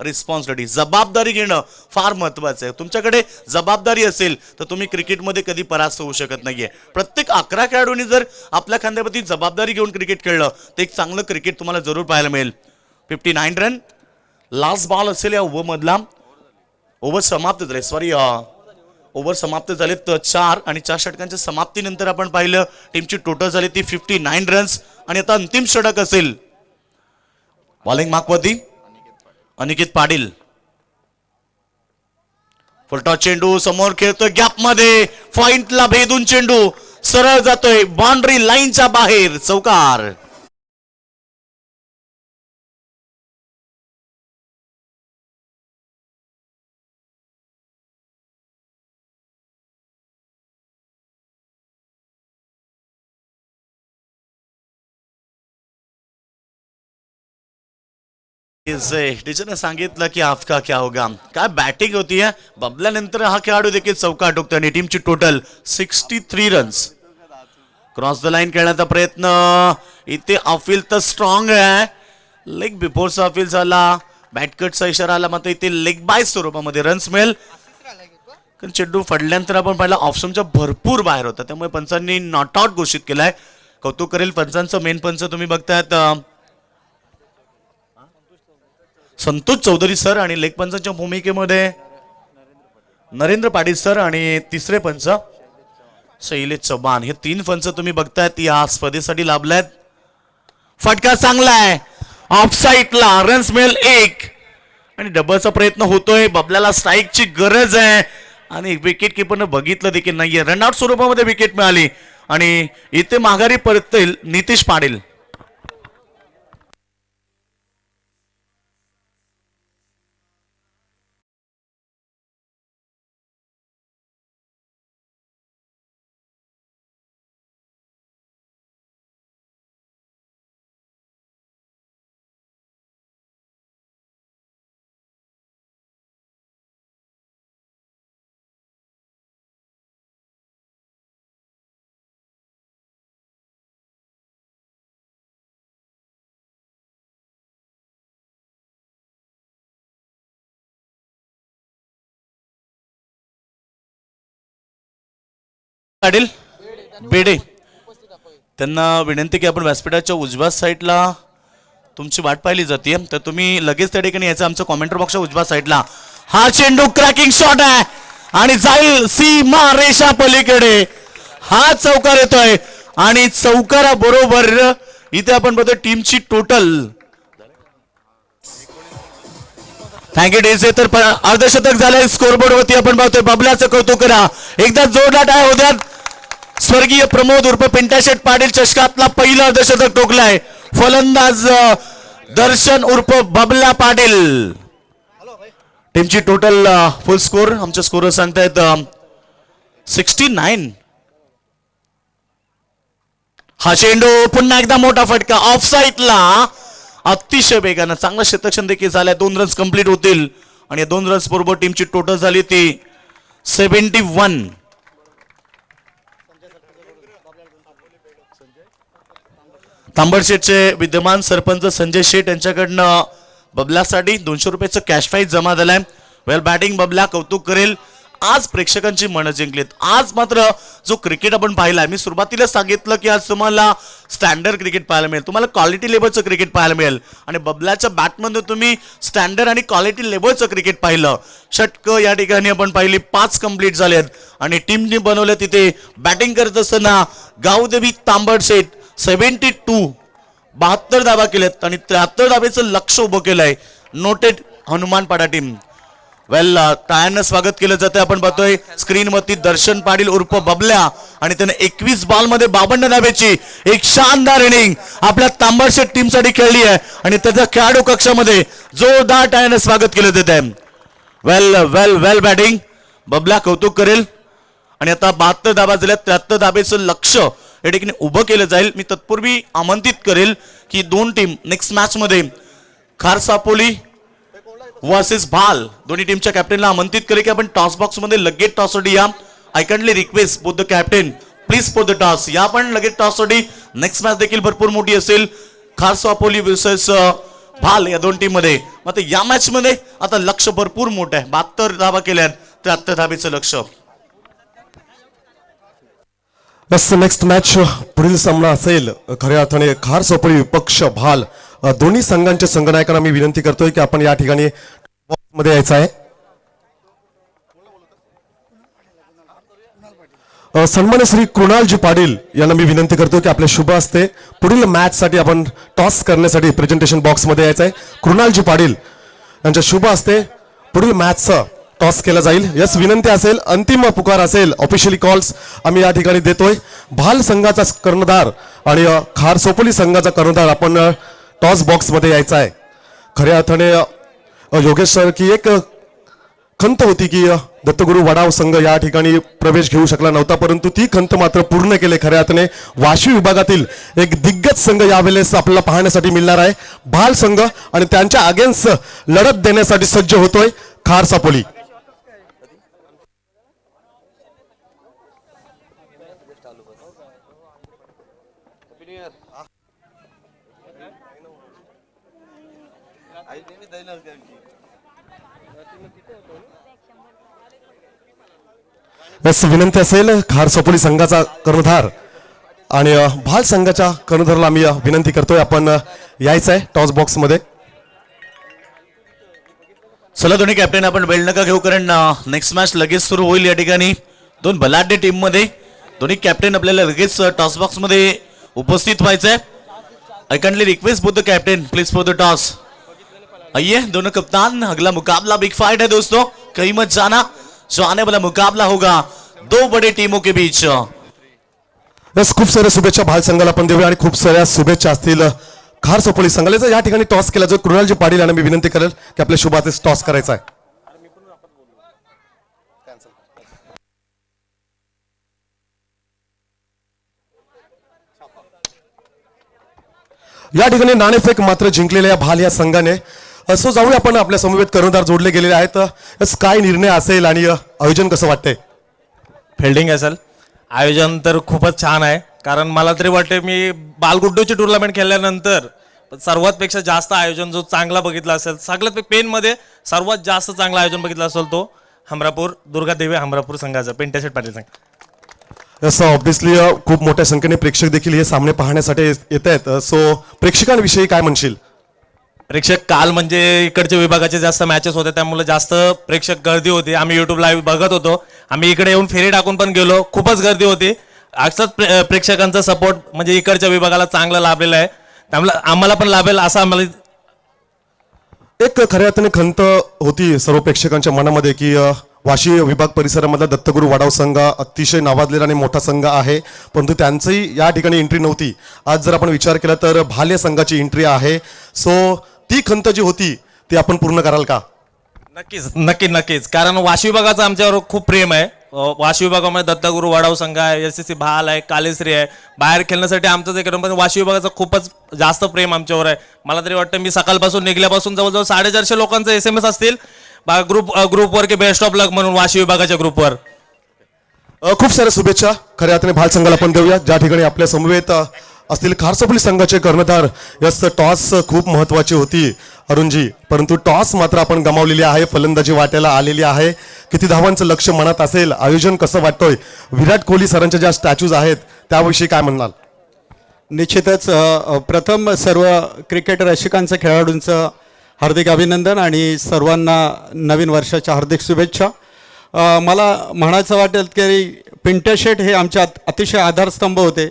रिस्पॉन्सिबिलिटी, जबाबदारी घेणं फार महत्वाचं आहे. तुमच्याकडे जबाबदारी असेल तर तुम्ही क्रिकेटमध्ये कधी परास्त होऊ शकत नाहीये. प्रत्येक 11 खेळाडूंनी जर आपल्या खांद्यावरती जबाबदारी घेऊन क्रिकेट खेळलं तर एक चांगलं क्रिकेट तुम्हाला जरूर पाहायला मिळेल. 59 रन. लास्ट बॉल असेल या ओव्हर मधला. ओव्हर समाप्त झाले. ओव्हर समाप्त झाले तर 4 आणि 4 षटकांच्या समाप्तीनंतर आपण पाहिलं टीमची टोटल झाली ती 59 रन्स आणि आता अंतिम षटक असेल. बॉलिंग मार्कवरती अनिकेत पाटील. फुलटॉस चेंडू समोर खेळतोय गॅप मध्ये. पॉइंटला भेदून चेंडू सरळ जातोय बाउंड्री लाईनच्या बाहेर. चौकार. टीचरने सांगितलं की आपका क्या होगा. काय बॅटिंग होतीये. बबल्यानंतर हा खेळाडू देखील चौका टोकतो आणि टीमची total 63 runs. Cross the line खेळण्याचा प्रयत्न इथे ऑफिल तर स्ट्रॉंग आहे. लेग बिफोरचा ऑफिल झाला. बॅटकटचा इशारा आला मात्र इथे लेग बाय स्वरूपामध्ये रन्स मिळेल. कारण चेंडू फडल्यानंतर आपण पाहिला ऑप्शनच्या भरपूर बाहेर होता त्यामुळे पंचांनी नॉट आउट घोषित केलाय. कौतुक करेल पंचांचं. मेन पंच तुम्ही बघतायत संतोष चौधरी सर आणि लेग पंचांच्या भूमिकेमध्ये नरेंद्र पाटील सर आणि तिसरे पंच शैलेश चव्हाण. हे 3 पंच तुम्ही बघतायत या स्पर्धेसाठी लाभलायत. फटका चांगला आहे. ऑफ साईडला रन्स मिळेल 1 आणि डबलचा प्रयत्न होतोय. बबल्याला स्ट्राईकची गरज आहे आणि विकेट किपरनं बघितलं देखील नाहीये. रनआउट स्वरूपामध्ये विकेट मिळाली आणि इथे माघारी परततील नितीश पाटील. पाटील बेडे त्यांना विनंती की आपण व्यासपीठाच्या उजव्या साईडला तुमची वाट पाहिली जाते तर तुम्ही लगेच त्या ठिकाणी यायचं. आमचं कॉमेंटर बॉक्सच्या उजव्या साईडला हा चेंडू क्रॅकिंग शॉट आहे आणि जाईल सीमा रेषा पलीकडे. हा चौकार येतोय आणि चौकारा बरोबर इथे आपण बघतोय टीमची टोटल. Thank you DJ. तर अर्धशतक झालंय स्कोरबोर्ड वरती आपण पाहतोय. बबल्याचं कौतुक करा. एकदा जोरदार टाळ्या होत्या. स्वर्गीय प्रमोद उर्फ पिंटाशेठ पाटील चषकातला पहिलं अर्धशतक टोकलाय. फलंदाज दर्शन उर्फ बबल्या पाटील. टीमची टोटल फुल स्कोर आमच्या स्कोर सांगतायत 69. हा चेंडू पुन्हा एकदा मोठा फटका ऑफ साईडला अतिशय वेगानं चांगलं शतक्षण देखील झालंय. 2 रन्स कंप्लीट होतील आणि 2 रन्स बरोबर टीमची टोटल झाली ती 71. तांबडशेठचे विद्यमान सरपंच संजय शेठ यांच्याकडनं बबल्यासाठी 200 रुपयाचं कॅश प्राइज जमा झालाय. वेल बॅटिंग बबल्या. कौतुक करेल. आज प्रेक्षकांची मनं जिंकलीत. आज मात्र जो क्रिकेट आपण पाहिलाय मी सुरुवातीला सांगितलं की आज तुम्हाला स्टँडर्ड क्रिकेट पाहायला मिळेल. तुम्हाला क्वालिटी लेवलचं क्रिकेट पाहायला मिळेल आणि बबल्याच्या बॅटमध्ये तुम्ही स्टँडर्ड आणि क्वालिटी लेवलचं क्रिकेट पाहिलं. षटकं या ठिकाणी आपण पाहिली 5 कंप्लीट झालेत आणि टीमने बनवलं. तिथे बॅटिंग करत असताना गावदेवी तांबडशेठ 72 धावा केल्यात आणि 73 धावेचं लक्ष उभं केलंय. Noted Hanumanpada team. वेल टाळ्यांना स्वागत केलं जातं. आपण पाहतोय स्क्रीनवरती दर्शन पाटील उर्फ बबल्या आणि त्याने 21 बॉलमध्ये 52 धावेची एक शानदार इनिंग आपल्या तांबडशेठ टीमसाठी खेळली आहे आणि त्याच्या खेळाडू कक्षामध्ये जोरदार टाळ्याने स्वागत केलं जात आहे. वेल वेल वेल बॅटिंग बबल्या. कौतुक करेल आणि आता 72 धावा झाल्या. 73 धावेचं लक्ष या ठिकाणी उभं केलं जाईल. मी तत्पूर्वी आमंत्रित करेल की 2 टीम नेक्स्ट मॅच मध्ये खारसापोली वर्सेस भाल दोन्ही टीमच्या कॅप्टनला आमंत्रित करेल की आपण टॉस बॉक्स मध्ये लगेच टॉस साठी या. I kindly request both the captain please for the toss या. पण लगेच टॉस साठी. नेक्स्ट मॅच देखील भरपूर मोठी असेल. खारसापोली वर्सेस भाल या 2 टीम मध्ये. मात्र या मॅच मध्ये आता लक्ष भरपूर मोठं आहे. 72 धावा केल्यात. 73 धावेचं लक्ष. नेक्स्ट मॅच पुढील सामना असेल खऱ्या अर्थाने खारसापोली विपक्ष भाल. दोन्ही संघांच्या संघनायकांना मी विनंती करतोय की आपण या ठिकाणी मध्ये यायचं आहे. सन्मान्य श्री कृणालजी पाटील यांना मी विनंती करतो की आपल्या शुभ हस्ते पुढील मॅच साठी आपण टॉस करण्यासाठी प्रेझेंटेशन बॉक्स मध्ये यायचं आहे. कृणालजी पाटील यांच्या शुभ हस्ते पुढील मॅचचा टॉस केला जाईल. यस विनंती असेल. अंतिम पुकार असेल. ऑफिशियली कॉल्स आम्ही या ठिकाणी देतोय. भाल संघाचा कर्णधार आणि खारसापोली संघाचा कर्णधार आपण टॉस बॉक्स मध्ये यायचा आहे. खऱ्या अर्थाने योगेश सर की एक खंत होती की दत्तगुरू वडाव संघ या ठिकाणी प्रवेश घेऊ शकला नव्हता, परंतु ती खंत मात्र पूर्ण केले खऱ्या अर्थाने वाशी विभागातील एक दिग्गज संघ यावेळेस आपल्याला पाहण्यासाठी मिळणार आहे. भाल संघ आणि त्यांच्या अगेन्स्ट लढत देण्यासाठी सज्ज होतोय खार सापोली. विनंती असेल खार सापोली संघाचा कर्णधार आणि भाल संघाच्या कर्णधाराला आम्ही विनंती करतोय आपण यायचं आहे टॉस बॉक्स मध्ये. चला दोन्ही कॅप्टन आपण वेळ नका घेऊ, कारण नेक्स्ट मॅच लगेच सुरू होईल. या ठिकाणी दोन बलाढ्य टीम मध्ये दोन्ही कॅप्टन आपल्याला लगेच टॉस बॉक्स मध्ये उपस्थित व्हायचंय. आई kindly request both the captain please for the toss. आइए दोनों कप्तान, अगला मुकाबला बिग फाइट है दोस्तों, कहीं मत जाना. जो आने वाला मुकाबला होगा दो बड़े टीमों के बीच. खूप साऱ्या शुभेच्छा भाल संघाला पण देऊया आणि खूप साऱ्या शुभेच्छा असतील खार सापोली संघाला. जर या ठिकाणी टॉस केला जो कृणालजी पाटील यांना मी विनंती करेल की आपल्या शुभाचे टॉस करायचा आहे. या ठिकाणी नाणेफेक मात्र जिंकलेल्या या भाल या संघाने. सो जाऊया आपण आपल्या समवेत कर्णधार जोडले गेलेले आहेत. काय निर्णय असेल आणि आयोजन कसं वाटतंय? फिल्डिंग असेल, आयोजन तर खूपच छान आहे. कारण मला तरी वाटते मी बालगुड्डूची टुर्नामेंट खेळल्यानंतर सर्वात पेक्षा जास्त आयोजन जो चांगला बघितला असेल, सगळ्यात पेनमध्ये सर्वात जास्त चांगला आयोजन बघितलं असेल तो हमरापूर दुर्गादेवी हमरापूर संघाचा पिंट्याशेठ पाटील संघ. असं ऑब्व्हियसली खूप मोठ्या संख्येने प्रेक्षक देखील हे सामने पाहण्यासाठी येत आहेत. सो प्रेक्षकांविषयी काय म्हणशील? प्रेक्षक काल म्हणजे इकडच्या विभागाचे जास्त मॅचेस होते त्यामुळे जास्त प्रेक्षक गर्दी होती. आम्ही युट्यूब लाईव्ह बघत होतो, आम्ही इकडे येऊन फेरी टाकून पण गेलो, खूपच गर्दी होती. असंच प्रेक्षकांचा सपोर्ट म्हणजे इकडच्या विभागाला चांगला लाभलेला आहे, त्यामुळे आम्हाला पण लाभेल असं आम्हाला एक खऱ्या अर्थाने खंत होती सर्व प्रेक्षकांच्या मनामध्ये की वाशी विभाग परिसरामधला दत्तगुरू वडाव संघ अतिशय नावाजलेला आणि मोठा संघ आहे, परंतु त्यांचंही या ठिकाणी एंट्री नव्हती. आज जर आपण विचार केला तर भाल संघाची एंट्री आहे. सो ती खंत जी होती ती आपण पूर्ण कराल का? नक्कीच कारण वाशी विभागाचं आमच्यावर खूप प्रेम आहे. वाशी विभागामध्ये दत्तगुरू वडाव संघ आहे, SSC भाल आहे, कालेश्री आहे. बाहेर खेळण्यासाठी आमचं जे पण वाशी विभागाचं खूपच जास्त प्रेम आमच्यावर आहे. मला तरी वाटतं मी सकाळपासून निघल्यापासून जवळजवळ 450 लोकांचे SMS असतील ग्रुपवर की बेस्ट ऑफ लक म्हणून वाशी विभागाच्या ग्रुपवर. खूप साऱ्या शुभेच्छा खऱ्या अर्थाने भाल संघाला पण देऊया. ज्या ठिकाणी आपल्या समवेत असतील खार सापोली संघाचे कर्णधार. यस, टॉस खूप महत्वाची होती अरुणजी, परंतु टॉस मात्र आपण गमावलेली आहे. फलंदाजी वाट्याला आलेली आहे. किती धावांचं लक्ष मनात असेल? आयोजन कसं वाटतोय? विराट कोहली सरांच्या ज्या स्टॅच्यूज आहेत त्याविषयी काय म्हणाल? निश्चितच प्रथम सर्व क्रिकेट रसिकांचं, खेळाडूंचं हार्दिक अभिनंदन आणि सर्वांना नवीन वर्षाच्या हार्दिक शुभेच्छा. मला म्हणायचं वाटेल की पिंट्या शेठ हे आमच्या अतिशय आधारस्तंभ होते,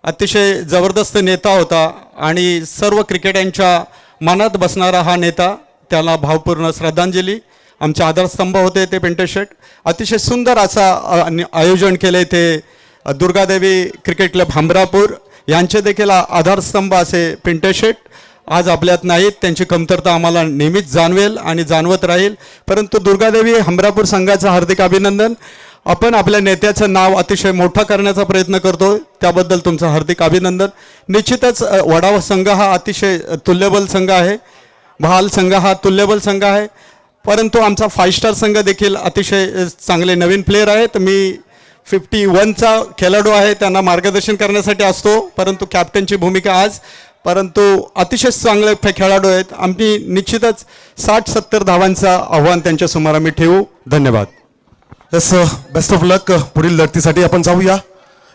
अतिशय जबरदस्त नेता होता आणि सर्व क्रिकेटच्या मनात बसणारा हा नेता. त्याला भावपूर्ण श्रद्धांजली. आमचे आधारस्तंभ होते ते पिंट्या शेठ. अतिशय सुंदर असा आयोजन केले ते दुर्गादेवी क्रिकेट क्लब हमरापूर यांचे देखील आधारस्तंभ असे पिंट्या शेठ आज आपल्यात नाहीत. त्यांची कमतरता आम्हाला नेहमीच जाणवेल आणि जाणवत राहील. परंतु दुर्गादेवी हमरापूर संघाचं हार्दिक अभिनंदन. आपण आपल्या नेत्याचं नाव अतिशय मोठं करण्याचा प्रयत्न करतो, त्याबद्दल तुमचं हार्दिक अभिनंदन. निश्चितच वडाव संघ हा अतिशय तुल्यबल संघ आहे, भाल संघ हा तुल्यबल संघ आहे, परंतु आमचा 5 स्टार संघ देखील अतिशय चांगले नवीन प्लेयर आहेत. मी 51चा खेळाडू आहे, त्यांना मार्गदर्शन करण्यासाठी असतो, परंतु कॅप्टनची भूमिका आज, परंतु अतिशय चांगले खेळाडू आहेत. आम्ही निश्चितच 60-70 धावांचं आव्हान त्यांच्यासमोर आम्ही ठेवू. धन्यवाद. यस, बेस्ट ऑफ लक. पुढील लढतीसाठी आपण जाऊया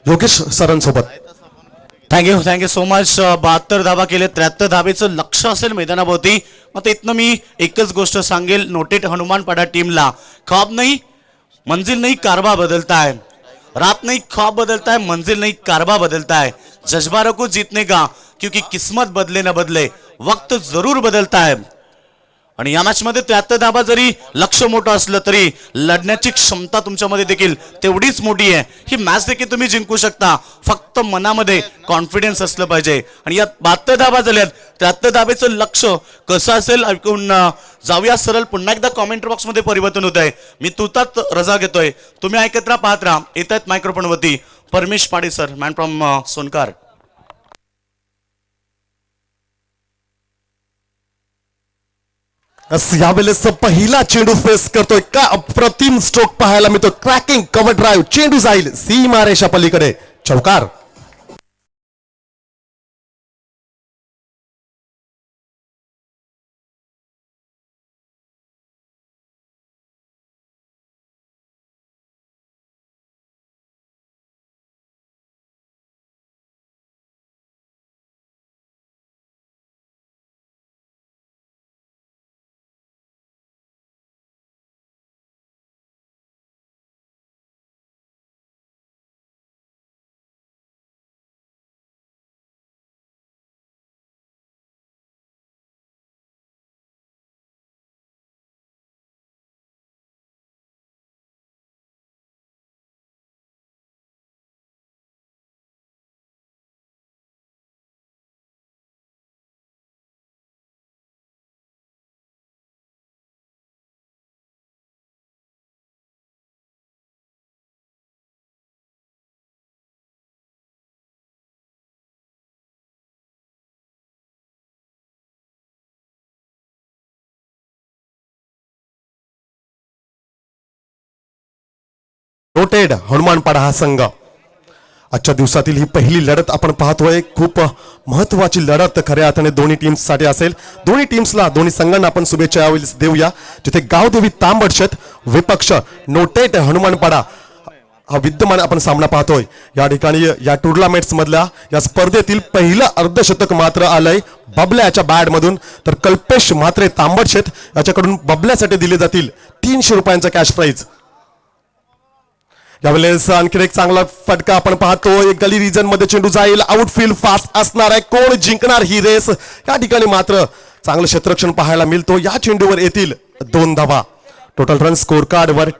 योगेश सरांसोबत. Thank you so much. 72 धावा केले, 73 धावेचं लक्ष असेल मैदानाभोवती. मग इथनं मी एकच गोष्ट सांगेल, नोटेड हनुमानपाडा टीमला, ख्वाब नहीं मंजिल नहीं कारवा बदलता है, रात नहीं ख्वाब बदलता है, मंजिल नहीं कारवा बदलता है. जज्बा रखो जीतने का, क्योंकि किस्मत बदले न बदले वक्त जरूर बदलता है. आणि या मॅच मध्ये 73 धाबा जरी लक्ष मोठं असलं तरी लढण्याची क्षमता तुमच्यामध्ये देखील तेवढीच मोठी आहे. ही मॅच देखील तुम्ही जिंकू शकता, फक्त मनामध्ये कॉन्फिडन्स असलं पाहिजे. आणि यात 72 धाबा झाल्यात, 73 धाब्याचं लक्ष कसं असेल ऐकून जाऊया सरळ. पुन्हा एकदा कॉमेंट बॉक्स मध्ये परिवर्तन होत आहे. मी तुतात रजा घेतोय, तुम्ही ऐकत राहा, पाहत राहा. येत आहेत मायक्रोफोन वरती परमेश पाडे सर, मॅन फ्रॉम सोनकार. यावेळेस पहिला चेंडू फेस करतोय, का अप्रतिम स्ट्रोक पाहायला मिळतो. क्रॅकिंग कव्हर ड्राईव्ह, चेंडू जाईल सीमारेषा पलीकडे, चौकार. नोटेड हनुमानपाडा हा संघ आजच्या दिवसातील ही पहिली लढत आपण पाहतोय. खूप महत्वाची लढत खऱ्या अर्थाने दोन्ही टीम्ससाठी असेल. दोन्ही टीम्सला, दोन्ही संघांना आपण शुभेच्छा यावेळी देऊया. जिथे गावदेवी तांबडशेत विपक्ष नोटेड हनुमानपाडा हा विद्यमान आपण सामना पाहतोय. या ठिकाणी या टुर्नामेंट्स मधल्या या स्पर्धेतील पहिलं अर्धशतक मात्र आलंय बबल्याच्या बॅट मधून. तर कल्पेश म्हात्रे तांबडशेत याच्याकडून बबल्यासाठी दिले जातील 300 रुपयांचा कॅश प्राइज. यावेळेस आणखी एक चांगला फटका आपण पाहतोय. गली रिजन मध्ये चेंडू जाईल, आउटफील्ड फास्ट असणार आहे. कोण जिंकणार ही रेस? या ठिकाणी मात्र चांगलं क्षेत्ररक्षण पाहायला मिळतो. या चेंडूवर येतील 2 धावा. टोटल रन स्कोर कार्ड वर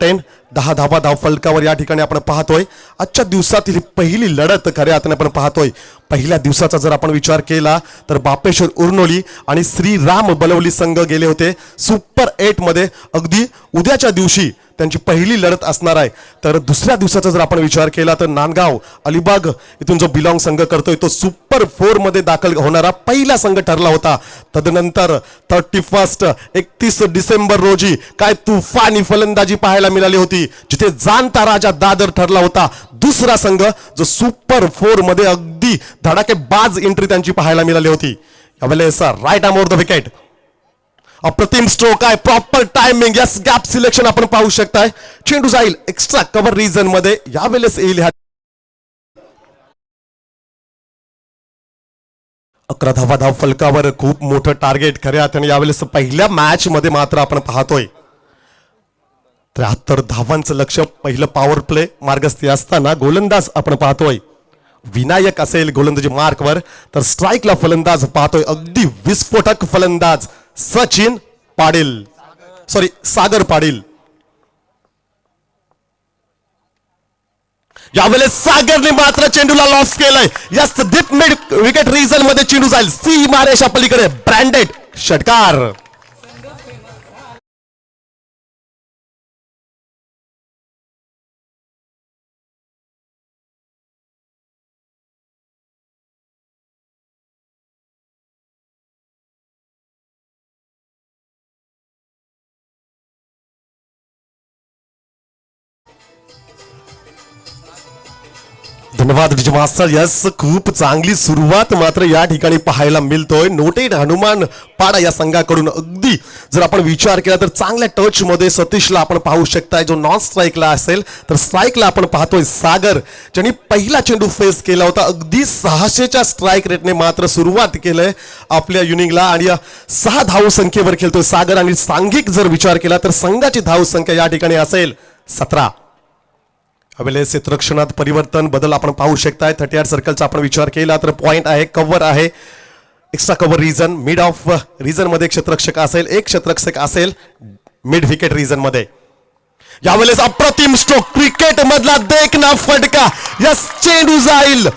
10 धावा धाव फलकावर या ठिकाणी आपण पाहतोय. आजच्या दिवसातील पहिली लढत खऱ्या अर्थाने आपण पाहतोय. पहिल्या दिवसाचा जर आपण विचार केला तर बापेश्वर उर्नोली आणि श्रीराम बलवली संघ गेले होते सुपर 8 मध्ये. अगदी उद्याच्या दिवशी त्यांची पहिली लढत असणार आहे. तर दुसऱ्या दिवसाचा जर आपण विचार केला तर नांदगाव अलिबाग इथून जो बिलॉंग संघ करतोय तो सुपर 4 मध्ये दाखल होणारा पहिला संघ ठरला होता. तदनंतर 31 डिसेंबर रोजी काय तुफानी फलंदाजी पाहायला मिळाली होती, जिथे जाणता राजा दादर ठरला होता दुसरा संघ, जो सुपर 4 मध्ये अगदी धडाकेबाज एंट्री त्यांची पाहायला मिळाली होती. यावेळेस right arm over the wicket, अप्रतिम स्ट्रोक आहे, proper timing, yes gap selection आपण पाहू शकताय. चेंडू जाईल एक्स्ट्रा कव्हर रिजन मध्ये. यावेळेस येईल 11 धावा धाव फलकावर, खूप मोठं टार्गेट खऱ्या अर्थाने यावेळेस पहिल्या मॅच मध्ये मात्र आपण पाहतोय. 73 धावांचं लक्ष. पहिलं पॉवर प्ले मार्गस्थी असताना गोलंदाज आपण पाहतोय विनायक असेल गोलंदाजी मार्कवर, तर स्ट्राईकला फलंदाज पाहतोय अगदी विस्फोटक फलंदाज सचिन पाटील, सागर पाटील. यावेळेस सागरने मात्र चेंडूला लॉस केलाय. Yes deep mid wicket region मध्ये चेंडू जाईल सीमारेषा पलीकडे, ब्रँडेड षटकार. धन्यवाद मास्टर. यस खूप चांगली सुरुवात मात्र या ठिकाणी पाहायला मिळतोय. नोटेड हनुमान पाडा या संघाकडून. अगदी जर आपण विचार केला तर चांगल्या टच मध्ये सतीशला आपण पाहू शकताय, जो नॉन स्ट्राईकला असेल. तर स्ट्राईकला आपण पाहतोय सागर, ज्यांनी पहिला चेंडू फेस केला होता. अगदी 600च्या स्ट्राईक रेटने मात्र सुरुवात केलंय आपल्या युनिंगला आणि 6 धाव संख्येवर खेळतोय सागर. आणि सांघिक जर विचार केला तर संघाची धाव संख्या या ठिकाणी असेल 17. यावेळेस क्षेत्ररक्षणात परिवर्तन बदल आपण पाहू शकताय. 38 सर्कलचा आपण विचार केला तर पॉइंट आहे, कव्हर आहे. Extra cover region, mid off region मध्ये एक क्षेत्ररक्षक असेल, एक क्षेत्ररक्षक असेल मिड विकेट रिजन मध्ये. यावेळेस अप्रतिम स्ट्रोक क्रिकेट मधला देखना फटका. यस, चेंडू जाईल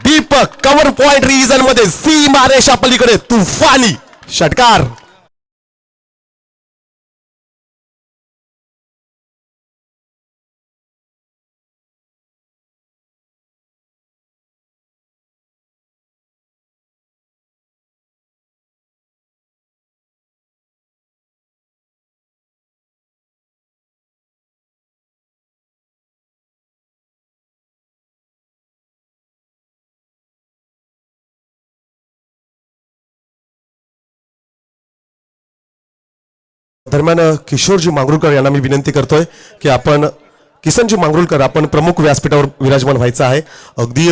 डीप कव्हर पॉइंट रिजन मध्ये, सीमा रेषा पलीकडे तुफानी षटकार. दरम्यान किशोरजी मांगरुळकर यांना मी विनंती करतोय की आपण किसनजी मांगरुळकर आपण प्रमुख व्यासपीठावर विराजमान व्हायचं आहे. अगदी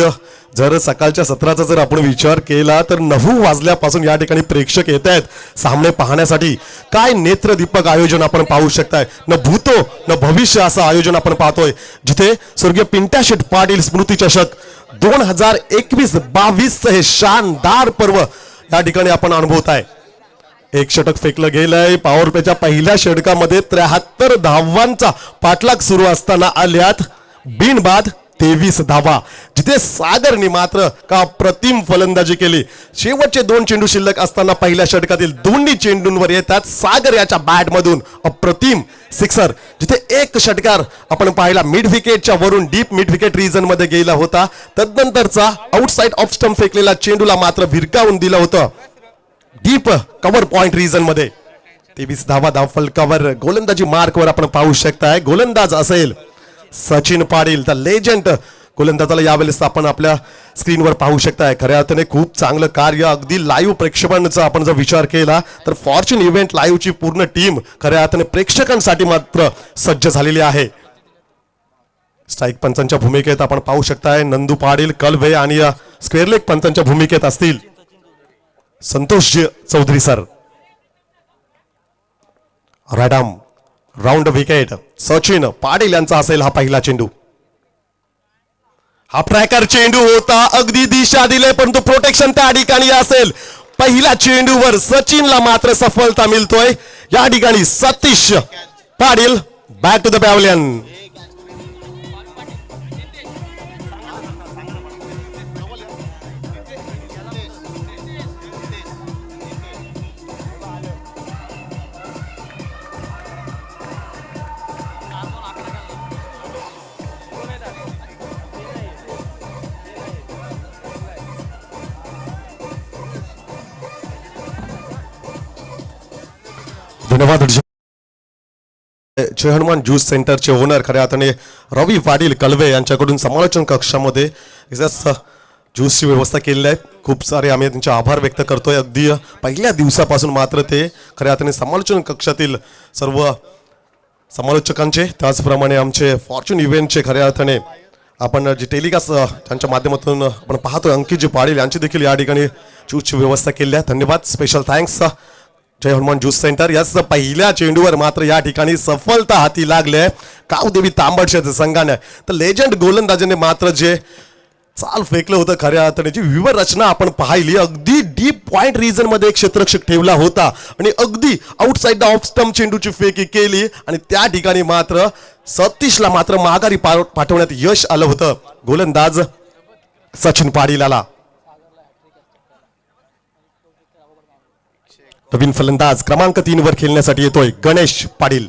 जर सकाळच्या सत्राचा जर आपण विचार केला तर 9 वाजल्यापासून या ठिकाणी प्रेक्षक येत आहेत सामने पाहण्यासाठी. काय नेत्रदीपक आयोजन आपण पाहू शकताय. न भूतो न भविष्य असं आयोजन आपण पाहतोय, जिथे स्वर्गीय पिंट्या शेठ पाटील स्मृती चषक 2021-22 हे शानदार पर्व या ठिकाणी आपण अनुभवत आहे. एक षटक फेकलं गेलंय. पॉवर प्लेच्या पहिल्या षटकामध्ये 73 धावांचा पाठलाग सुरू असताना आल्यात बिनबाद 23 धावा, जिथे सागरने मात्र का प्रतिम फलंदाजी केली. शेवटचे 2 चेंडू शिल्लक असताना पहिल्या षटकातील दोन्ही चेंडूंवर येतात सागर याच्या बॅट मधून अप्रतिम सिक्सर, जिथे एक षटकार आपण पाहिला मिड विकेटच्या वरून डीप मिड विकेट रिजन मध्ये गेला होता. तदनंतरचा आउटसाइड ऑफ स्टंप फेकलेला चेंडूला मात्र भिरकावून दिलं होतं डीप कव्हर पॉइंट रिजन मध्ये. 23 धावा धाव फलकावर गोलंदाजी मार्कवर आपण पाहू शकताय. गोलंदाज असेल सचिन पाटील, द लेजंड गोलंदाजाला यावेळेस आपण आपल्या स्क्रीनवर पाहू शकताय. खऱ्या अर्थाने खूप चांगलं कार्य. अगदी लाईव्ह प्रेक्षकांचा आपण जर विचार केला तर फॉर्च्यून इव्हेंट लाईव्हची पूर्ण टीम खऱ्या अर्थाने प्रेक्षकांसाठी मात्र सज्ज झालेली आहे. स्ट्राईक पंचांच्या भूमिकेत आपण पाहू शकताय नंदू पाटील, कलवे आणि स्क्वेअर लेग पंचांच्या भूमिकेत असतील Santosh Chaudhari sir. Random round wicket Sachin Patil यांचा असेल हा पहिला चेंडू. हा ट्रॅकर चेंडू होता, अगदी दिशा दिले परंतु प्रोटेक्शन त्या ठिकाणी असेल. पहिल्या चेंडूवर सचिनला मात्र सफलता मिळतोय. या ठिकाणी Satish Patil back to the pavilion. धन्यवाद. जय हनुमान ज्यूस सेंटरचे ओनर खऱ्या अर्थाने रवी पाटील कलवे यांच्याकडून समालोचन कक्षामध्ये ज्यूसची व्यवस्था केलेली आहे. खूप सारे आम्ही त्यांचे आभार व्यक्त करतोय. अगदी पहिल्या दिवसापासून मात्र ते खऱ्या अर्थाने समालोचन कक्षातील सर्व समालोचकांचे, त्याचप्रमाणे आमचे फॉर्च्यून इव्हेंटचे खऱ्या अर्थाने आपण जे टेलिकास्ट त्यांच्या माध्यमातून आपण पाहतोय अंकितजी पाटील यांची देखील या ठिकाणी ज्यूसची व्यवस्था केली आहे. धन्यवाद, स्पेशल थँक्स जय हनुमान ज्यूस सेंटर. याच पहिल्या चेंडूवर मात्र या ठिकाणी सफलता हाती लागले कावदेवी तांबडशेच्या संघाने. तर लेजंड गोलंदाजाने मात्र जे चाल फेकलं होतं खऱ्या अर्थाने जी व्यूवर रचना आपण पाहिली, अगदी डीप पॉइंट रिजन मध्ये एक क्षेत्ररक्षक ठेवला होता आणि अगदी आउटसाइड ऑफ स्टंप चेंडूची फेकी केली आणि त्या ठिकाणी मात्र सतीशला मात्र माघारी पाठवण्यात यश आलं होतं. गोलंदाज सचिन पाटील आला. नवीन फलंदाज क्रमांक 3 वर खेळण्यासाठी येतोय गणेश पाटील.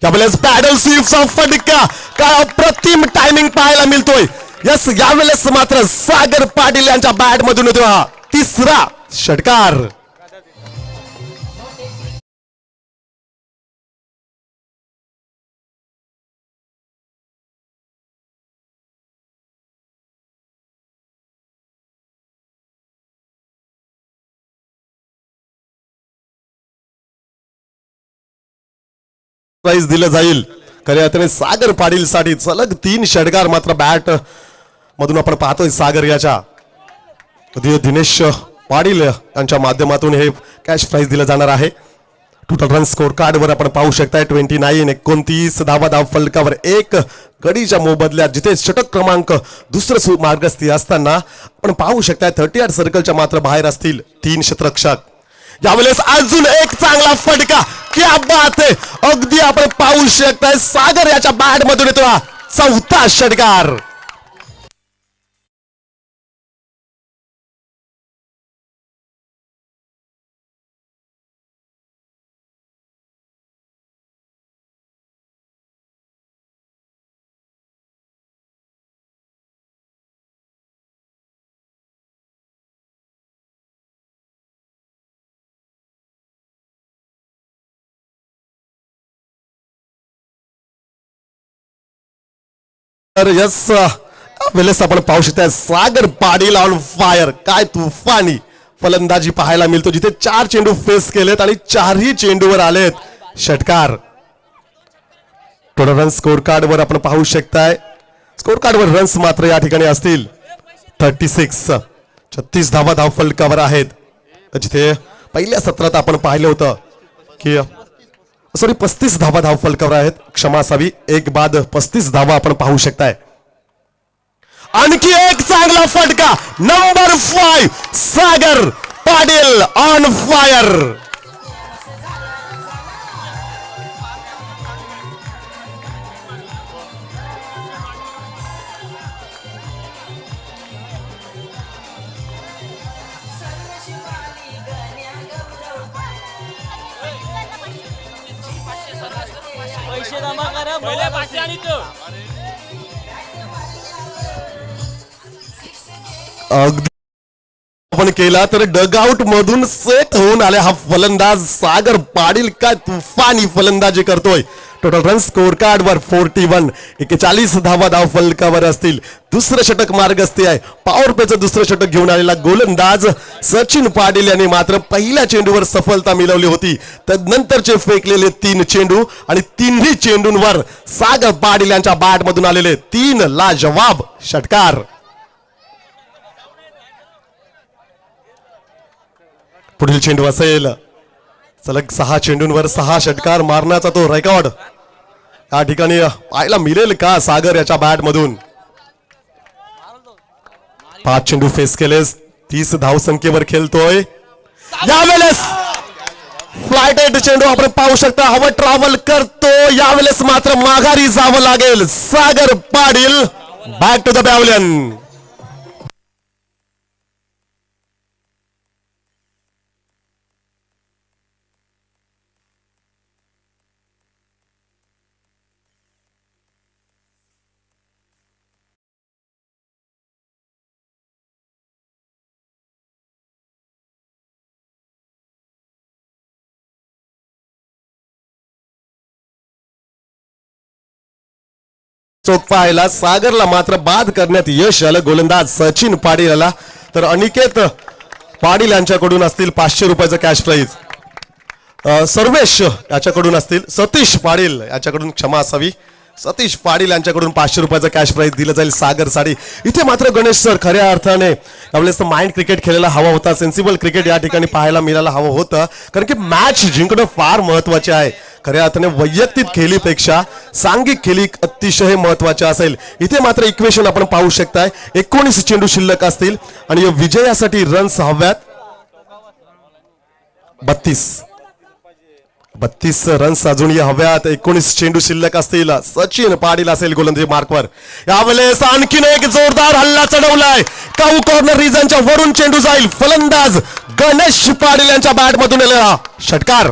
यावेळेस पॅडल स्वीपचा फटका, काय अप्रतिम टायमिंग पाहायला मिळतोय. यस, यावेळेस मात्र सागर पाटील यांच्या बॅट मधून येतो हा तिसरा षटकार. प्राइज दिलं जाईल खऱ्या अर्थाने सागर पाटील साठी. सलग 3 षटकार मात्र बॅट मधून आपण पाहतोय सागर याच्या. दिनेश पाटील यांच्या माध्यमातून हे कॅश प्राइज दिलं जाणार आहे. टोटल रन स्कोर कार्डवर आपण पाहू शकताय 29 धावा धाव फलकावर एक गडीच्या मोबदल्यात जिथे षटक क्रमांक दुसरं मार्गस्थी असताना आपण पाहू शकताय 38 सर्कलच्या मात्र बाहेर असतील 3 क्षेत्ररक्षक। यावेळेस अजून एक चांगला फटका, क्या बात आहे, अगदी आपण पाहू शकताय सागर याच्या बॅट मधून येतो हा चौथा षटकार। तर यस वेळेस आपण पाहू शकता सागर पाटील ऑन फायर, काय तुफानी फलंदाजी पाहायला मिळतो जिथे 4 चेंडू फेस केलेत आणि 4ही चेंडूवर आलेत षटकार। टोटल रन स्कोर कार्ड वर आपण पाहू शकताय स्कोर कार्ड वर रन्स मात्र या ठिकाणी असतील 36 धावा धाव फलकावर आहेत, जिथे पहिल्या सत्रात आपण पाहिलं होतं की 35 धावा धाव फलकावर आहेत, क्षमा असावी, एक बाद 35 धावा आपण पाहू शकताय। आणखी एक चांगला फटका, number 5 Sagar Patil on fire. अगदी आपण केला तर डगआउट मधून सेट होऊन आले हा फलंदाज सागर पाटील, काय तुफानी फलंदाजी करतोय। टोटल रन स्कोर कार्ड वर 41 धावा धाव फलकावर असतील। दुसरं षटक मार्गस्थी आहे, पॉवर प्लेचं दुसरं षटक घेऊन आलेला गोलंदाज सचिन पाटील यांनी मात्र पहिल्या चेंडूवर सफलता मिळवली होती, त्यानंतरचे फेकलेले 3 चेंडू आणि 3ही चेंडूंवर सागर पाटील यांच्या बॅट मधून आलेले 3 लाजवाब षटकार। पुढील चेंडू असेल सलग 6 चेंडूंवर 6 षटकार मारण्याचा तो रेकॉर्ड या ठिकाणी पाहायला मिळेल का सागर याच्या बॅट मधून। 5 चेंडू फेस केलेस, 30 धाव संख्येवर खेळतोय यावेळेस। फ्लायटेड चेंडू आपण पाहू शकता, हवा ट्रॅव्हल करतो, यावेळेस मात्र माघारी जावं लागेल Sagar Patil, back to the pavilion. चोक पाहायला सागरला मात्र बाद करण्यात यश आलं गोलंदाज सचिन पाटील याला, तर अनिकेत पाटील यांच्याकडून असतील 500 रुपयाचं कॅश प्राइज, सर्वेश याच्याकडून असतील, सतीश पाटील याच्याकडून, क्षमा असावी, सतीश पाटील यांच्याकडून 500 रुपयाचं कॅश प्राइज दिलं जाईल सागरसाठी। इथे मात्र गणेश सर खऱ्या अर्थाने यावेळेस माइंड क्रिकेट खेळायला हवा होता, सेन्सिबल क्रिकेट या ठिकाणी पाहायला मिळायला हवं होतं, कारण की मॅच जिंकणं फार महत्वाचे आहे। खऱ्या अर्थाने वैयक्तिक खेळीपेक्षा सांघिक खेळी अतिशय महत्वाचे असेल। इथे मात्र इक्वेशन आपण पाहू शकताय, 19 चेंडू शिल्लक असतील आणि या विजयासाठी रन्स हव्यात 32 रन्स अजूनही हव्यात, 19 चेंडू शिल्लक असतील, सचिन पाटील असेल गोलंदाजी मार्कवर। यावेळेस आणखीन एक जोरदार हल्ला चढवलाय, काऊ कॉर्नर रिजनच्या वरून चेंडू जाईल, फलंदाज गणेश पाटील यांच्या बॅट मधून आलेला षटकार।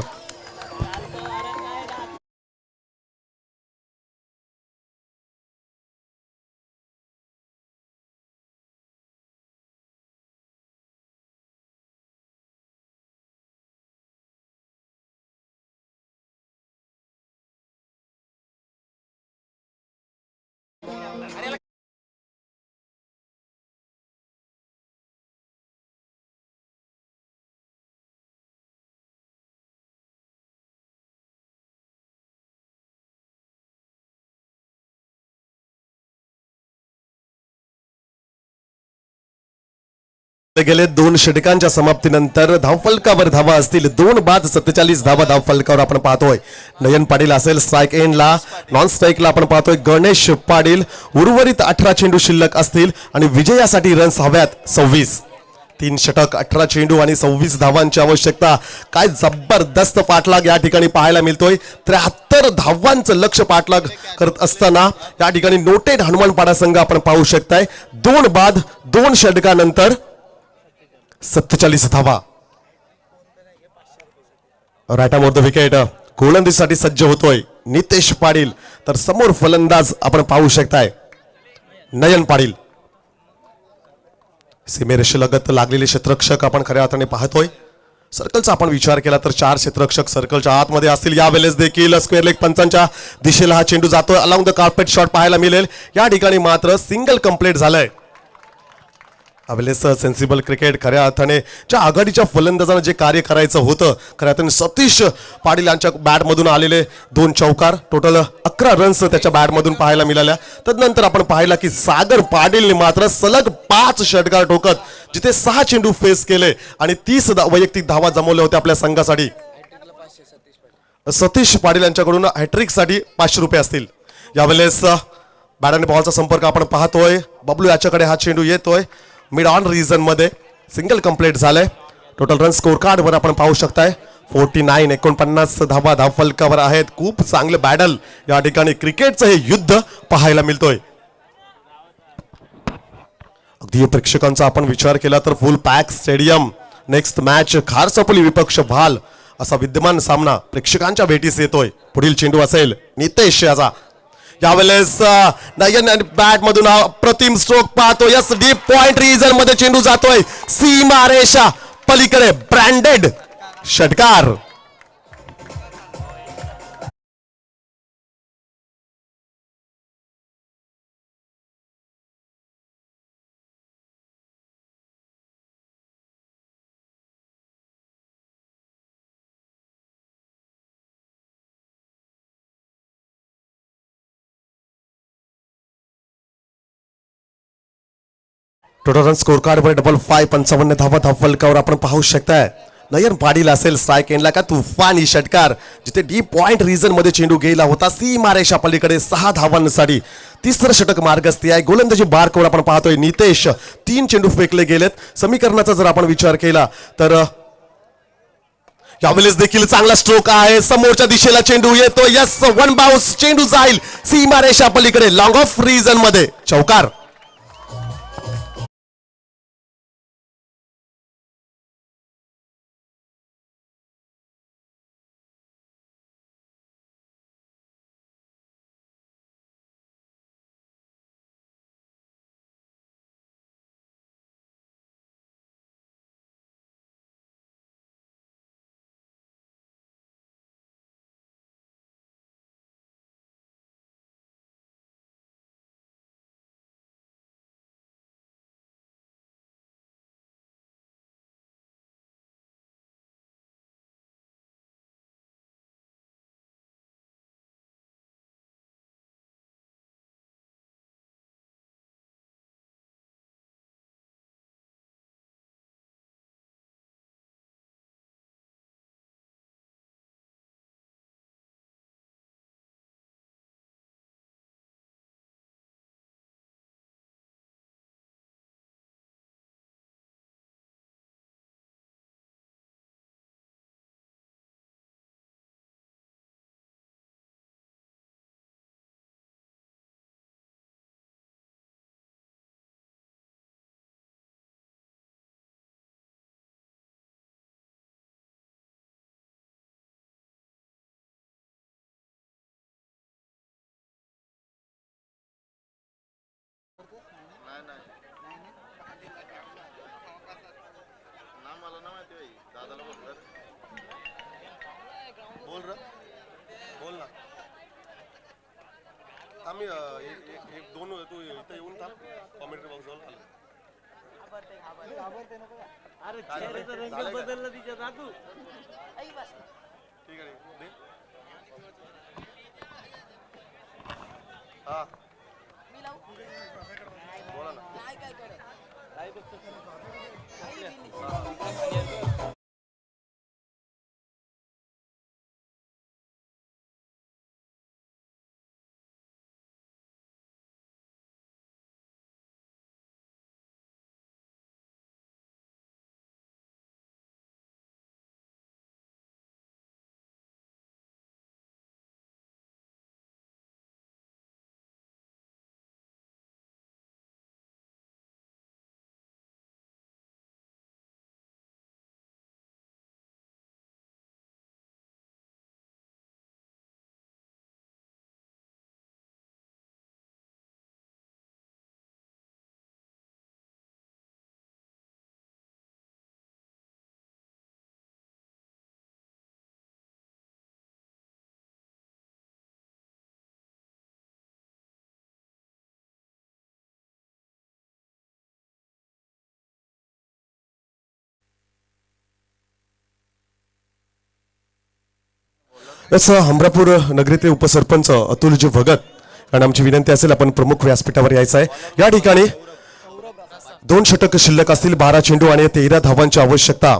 गेले 2 षटकांच्या समाप्तीनंतर धावफलकावर धावा असतील 2 बाद 47 धावा धावफलकावर आपण पाहतोय. नयन पाटील असेल स्ट्राईक एंडला, नॉन स्ट्राईकला आपण पाहतोय गणेश पाटील. उर्वरित 18 चेंडू शिल्लक असतील आणि विजयासाठी रन्स हव्यात 26. 3 षटक 18 चेंडू आणि 26 धावांची आवश्यकता. काय जबरदस्त पाठलाग या ठिकाणी पाहायला मिळतोय. 73 धावांचं लक्ष पाठलाग करत असताना या ठिकाणी नोटेड हनुमानपाडा संघ आपण पाहू शकताय. 2 बाद 2 षटकानंतर 47 धावा. राईट ऑफ द विकेट गोलंदाजीसाठी सज्ज होतोय नितेश पाटील. तर समोर फलंदाज आपण पाहू शकताय नयन पाटील. सीमेरेषेलगत लागलेले क्षेत्ररक्षक आपण खऱ्या अर्थाने पाहतोय. सर्कलचा आपण विचार केला तर 4 क्षेत्ररक्षक सर्कलच्या आतमध्ये असतील. यावेळेस देखील स्क्वेअर लेग पंचांच्या दिशेला हा चेंडू जातोय. अलॉंग द कार्पेट शॉट पाहायला मिळेल. या ठिकाणी मात्र सिंगल कंप्लीट झालंय. यावेळेस सेन्सिबल क्रिकेट खऱ्या अर्थाने ज्या आघाडीच्या फलंदाजानं जे कार्य करायचं होतं खऱ्या अर्थाने सतीश पाटील यांच्या बॅटमधून आलेले 2 चौकार. टोटल 11 रन्स त्याच्या बॅटमधून पाहायला मिळाल्या. तदनंतर आपण पाहिला की सागर पाटीलने मात्र सलग 5 षटकार ठोकत जिथे 6 चेंडू फेस केले आणि 30 वैयक्तिक धावा जमवल्या होत्या आपल्या संघासाठी. सतीश पाटील यांच्याकडून हॅट्रिकसाठी 500 रुपये असतील. यावेळेस बॅट आणि बॉलचा संपर्क आपण पाहतोय. बबलू याच्याकडे हा चेंडू येतोय. मिड ऑन रिजन मध्ये सिंगल कंप्लीट झालंय. टोटल रन स्कोर कार्ड वर आपण पाहू शकताय 49 धावा धावफलकावर आहेत. खूप चांगलं बॅटल या ठिकाणी क्रिकेटचं हे युद्ध पाहायला मिळतोय. अगदी प्रेक्षकांचा आपण विचार केला तर full pack stadium. Next match खारसापोली विपक्ष भाल असा विद्यमान सामना प्रेक्षकांच्या भेटीस येतोय. पुढील चेंडू असेल नितेश याचा. यावेळेस नयन बॅट मधून प्रतिम स्ट्रोक पाहतो. यस डीप पॉइंट रिजन मध्ये चेंडू जातोय सीमा रेषा पलीकडे. ब्रँडेड षटकार. टोटल रन स्कोर कार्ड वर 55 धावा धावफलकावर आपण पाहू शकताय. नयन पाटील असेल स्ट्राईक एंडला का तुफानी षटकार जिथे डीप पॉइंट रिजन मध्ये चेंडू गेला होता सीमा रेषा पलीकडे 6 धावांसाठी. 3रं षटक मार्गस्थी आहे. गोलंदाजी बारकोड आपण पाहतोय नितेश. 3 चेंडू फेकले गेलेत. समीकरणाचा जर आपण विचार केला तर यावेळेस देखील चांगला स्ट्रोक आहे. समोरच्या दिशेला चेंडू येतो. यस 1 बाउन्स चेंडू जाईल सीमा रेषा पलीकडे लॉंग ऑफ रिजन मध्ये चौकार. आम्ही एक दोन तू इथं येऊन थांब कॉमेंट्री बॉक्स जवळ ठीक आहे दे. हा बोला ना. हमरापूर नगरीचे उपसरपंच अतुलजी भगत आणि आमची विनंती असेल आपण प्रमुख व्यासपीठावर यायचं आहे. या ठिकाणी 2 षटक शिल्लक असतील, 12 चेंडू आणि 13 धावांची आवश्यकता.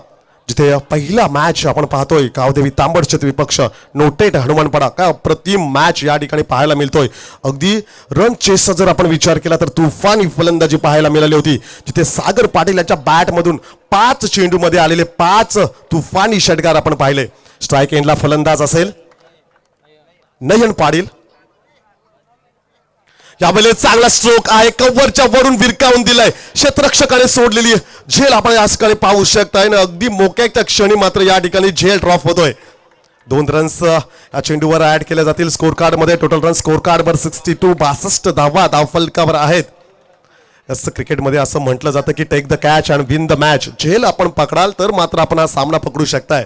जिथे पहिला मॅच आपण पाहतोय गावदेवी तांबडचत विपक्ष नोटेड हनुमानपाडा. काय अप्रतिम मॅच या ठिकाणी पाहायला मिळतोय. अगदी रन चेसचा जर आपण विचार केला तर तुफानी फलंदाजी पाहायला मिळाली होती. जिथे सागर पाटील यांच्या बॅटमधून 5 चेंडूमध्ये आलेले 5 तुफानी षटकार आपण पाहिले. स्ट्राईक एंडला फलंदाज असेल नयन पाटील. यावेळेस चांगला स्ट्रोक आहे, कव्हरच्या वरून विरकावून दिलाय, क्षेत्ररक्षकाने सोडलेली झेल आपण याचकडे पाहू शकताय ना. अगदी मोक्याच्या क्षणी मात्र या ठिकाणी झेल ड्रॉप होतोय. 2 रन्स या चेंडूवर ऍड केले जातील स्कोर कार्ड मध्ये. टोटल रन स्कोर कार्ड वर 62, 62 धावा धावफलकावर आहेत. क्रिकेटमध्ये असं म्हटलं जातं की take the catch and win the match. झेल आपण पकडाल तर मात्र आपण हा सामना पकडू शकताय.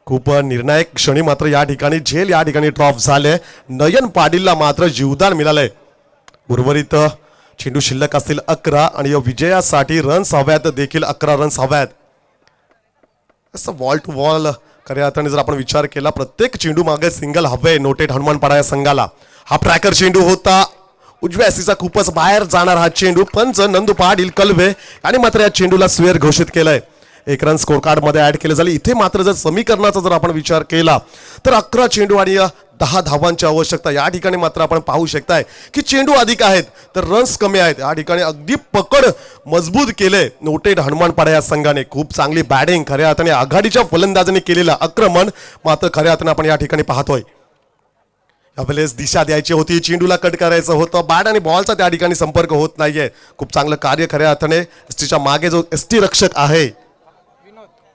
खूप निर्णायक क्षणी मात्र या ठिकाणी झेल या ठिकाणी ड्रॉप झाले. नयन पाटीलला मात्र जीवदान मिळालंय. उर्वरित चेंडू शिल्लक असतील 11 आणि या विजयासाठी रन्स हव्यात देखील 11 रन्स हव्यात. असं वॉल टू वॉल खऱ्या अर्थाने जर आपण विचार केला प्रत्येक चेंडू मागे सिंगल हवे नोटेड हनुमानपाडा या संघाला. हा ट्रॅकर चेंडू होता, उजव्या सीचा खूपच बाहेर जाणार हा चेंडू. पंच नंदू पाटील कलवे आणि मात्र या चेंडूला स्वेअर घोषित केलंय. 1 रन स्कोर कार्ड मध्ये ऍड केले झाले. इथे मात्र जर समीकरणाचा जर आपण विचार केला तर 11 चेंडू आणि 10 धावांची आवश्यकता. या ठिकाणी मात्र आपण पाहू शकताय की चेंडू अधिक आहेत तर रन्स कमी आहेत. या ठिकाणी अगदी पकड मजबूत केले नोटेड हनुमानपाडा या संघाने. खूप चांगली बॅटिंग खऱ्या अर्थाने आघाडीच्या फलंदाजाने केलेलं आक्रमण मात्र खऱ्या अर्थाने आपण या ठिकाणी पाहतोय. यावेळेस दिशा द्यायची होती, चेंडूला कट करायचं होतं, बॅट आणि बॉलचा त्या ठिकाणी संपर्क होत नाहीये. खूप चांगलं कार्य खऱ्या अर्थाने एसटीच्या मागे जो एसटी रक्षक आहे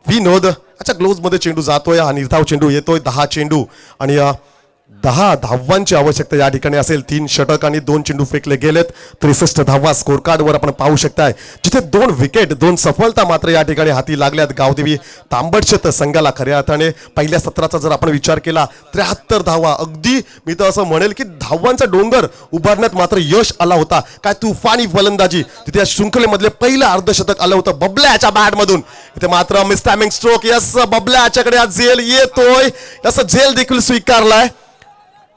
विनोद, अच्छा ग्लोव्ज मध्ये चेंडू जातोय. हा निर्धाव चेंडू येतोय. 10 चेंडू आणि 10 धावांची आवश्यकता या ठिकाणी असेल. 3 षटक आणि 2 चेंडू फेकले गेलेत. 63 धावा स्कोर कार्ड वर आपण पाहू शकताय. जिथे 2 विकेट 2 सफलता मात्र या ठिकाणी हाती लागल्यात गावदेवी तांबडशेत संघाला. खऱ्या अर्थाने पहिल्या सत्राचा जर आपण विचार केला 73 धावा. अगदी मी तर असं म्हणेल की धावांचा डोंगर उभारण्यात मात्र यश आला होता. काय तुफानी फलंदाजी. तिथे या शृंखलेमधले पहिलं अर्धशतक आलं होतं बबल्याच्या बॅटमधून. इथे मात्र मिस टायमिंग स्ट्रोक. यस बबल्याच्याकडे हा झेल येतोय. असं झेल देखील स्वीकारलाय.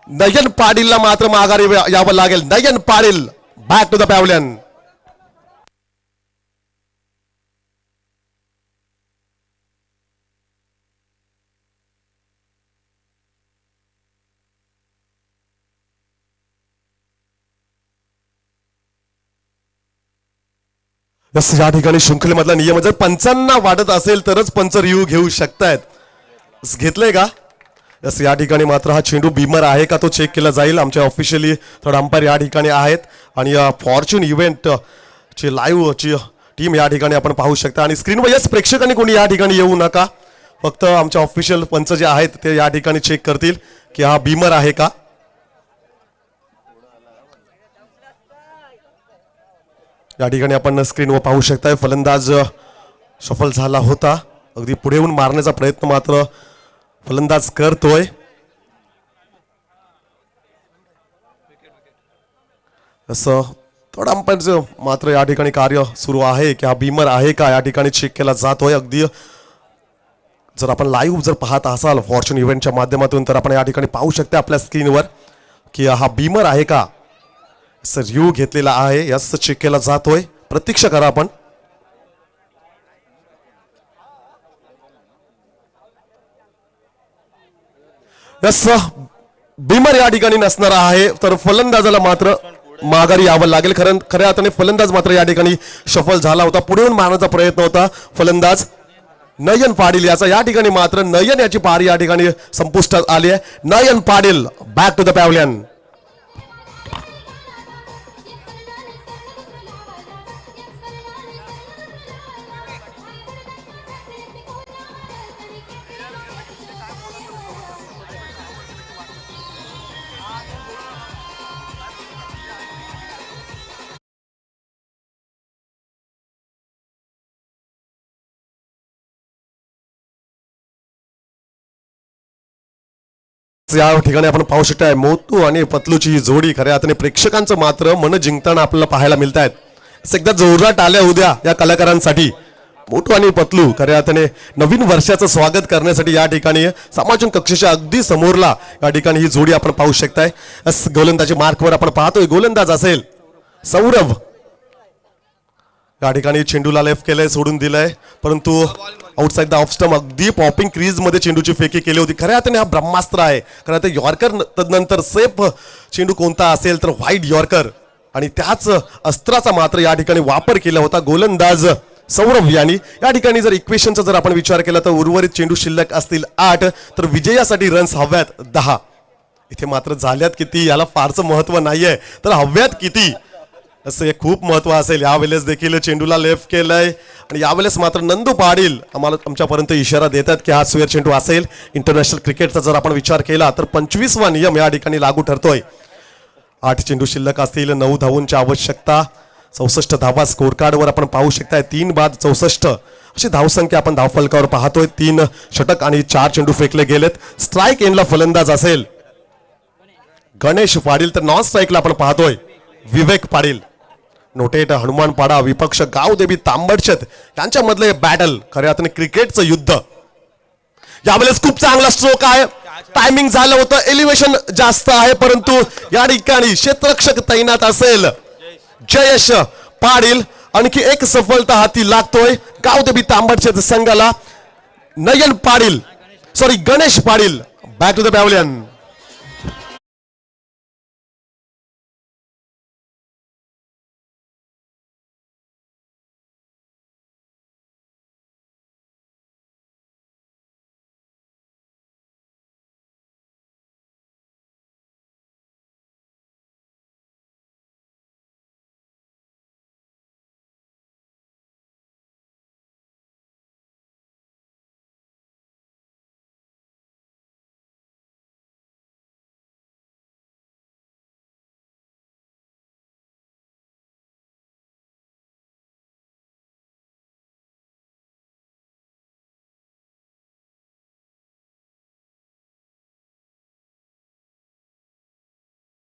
नयन पाटीलला मात्र माघारी यावं लागेल. Nayan Patil back to the pavilion. या ठिकाणी शृंखलेमधला नियम जर पंचांना वाटत असेल तरच पंच रिव्ह्यू घेऊ शकतायत. घेतलंय का? यस या ठिकाणी मात्र हा चेंडू बीमर आहे का तो चेक केला जाईल. आमच्या ऑफिशियली थर्ड अंपायर या ठिकाणी आहेत आणि फॉर्च्यून इव्हेंट ची लाईव्ह ची टीम या ठिकाणी आपण पाहू शकता. आणि स्क्रीनवर यस प्रेक्षकांनी कोणी या ठिकाणी येऊ नका. फक्त आमच्या ऑफिशियल पंच जे आहेत ते या ठिकाणी चेक करतील की हा बीमर आहे का. या ठिकाणी आपण स्क्रीनवर पाहू शकताय फलंदाज सफल झाला होता. अगदी पुढे येऊन मारण्याचा प्रयत्न मात्र फलंदाज करतोय. असं थोडा अंपायरचं मात्र या ठिकाणी कार्य सुरू आहे की हा बीमर आहे का या ठिकाणी चेक केला जातोय. अगदी जर आपण लाईव्ह जर पाहत असाल फॉर्च्यून इव्हेंटच्या माध्यमातून तर आपण या ठिकाणी पाहू शकता आपल्या स्क्रीनवर की हा बीमर आहे का. रिव्ह्यू घेतलेला आहे. यस चेक केला जातोय. प्रतीक्षा करा आपण. यस, बिमर या ठिकाणी नसणार आहे, तर फलंदाजाला मात्र माघारी यावं लागेल. खऱ्या अर्थाने फलंदाज मात्र या ठिकाणी सफल झाला होता. पुढे येऊन मारण्याचा प्रयत्न होता फलंदाज नयन पाटील याचा. या ठिकाणी मात्र नयन याची पारी या ठिकाणी संपुष्टात आली आहे. Nayan Patil back to the pavilion. या ठिकाणी आपण पाहू शकताय मोतू आणि पतलूची ही जोडी खऱ्या अर्थाने प्रेक्षकांचं मात्र मन जिंकताना आपल्याला पाहायला मिळत आहेत. एकदा जोरात आल्या उद्या या कलाकारांसाठी. मोटू आणि पतलू खऱ्या अर्थाने नवीन वर्षाचं स्वागत करण्यासाठी या ठिकाणी समाजन कक्षेच्या अगदी समोरला या ठिकाणी ही जोडी आपण पाहू शकताय. गोलंदाजी मार्कवर आपण पाहतोय गोलंदाज असेल सौरभ. या ठिकाणी चेंडूला लेफ्ट केलंय, सोडून दिलंय, परंतु आउटसाइड द ऑफ स्टंप अगदी पॉपिंग क्रीज मध्ये चेंडूची फेकी केली होती. खऱ्या अर्थाने हा ब्रह्मास्त्र आहे. खरं तर यॉर्कर तदनंतर सेफ चेंडू कोणता असेल तर व्हाईट यॉर्कर, आणि त्याच अस्त्राचा मात्र या ठिकाणी वापर केला होता गोलंदाज सौरभ यांनी. या ठिकाणी जर इक्वेशनचा जर आपण विचार केला तर उर्वरित चेंडू शिल्लक असतील 8, तर विजयासाठी रन्स हव्यात 10. इथे मात्र झाल्यात किती याला फारसं महत्व नाहीये, तर हव्यात किती असं हे खूप महत्व असेल. यावेळेस देखील चेंडूला लेफ्ट केलंय, आणि यावेळेस मात्र नंदू पाटील आम्हाला आमच्यापर्यंत इशारा देतात की हा स्क्वेअर चेंडू असेल. इंटरनॅशनल क्रिकेटचा जर आपण विचार केला तर 25वा नियम या ठिकाणी लागू ठरतोय. 8 चेंडू शिल्लक असतील, 9 धावांची आवश्यकता, 64 धावा स्कोर कार्डवर आपण पाहू शकताय. 3 बाद 64 अशी धावसंख्या आपण धावफलकावर पाहतोय. 3 षटक आणि 4 चेंडू फेकले गेलेत. स्ट्राईक एंडला फलंदाज असेल गणेश पाटील, तर नॉन स्ट्राईकला आपण पाहतोय विवेक पाटील. नोटेट हनुमानपाडा विपक्ष गावदेवी तांबडशेत यांच्यामधले बॅटल खऱ्या अर्थाने क्रिकेटचं युद्ध. यावेळेस खूप चांगला स्ट्रोक आहे, टायमिंग झालं होतं, एलिव्हेशन जास्त आहे, परंतु या ठिकाणी क्षेत्ररक्षक तैनात असेल जयेश पाटील. आणखी एक सफलता हाती लागतोय गावदेवी तांबडशेत संघाला. Nayan Patil Ganesh Patil back to the pavilion.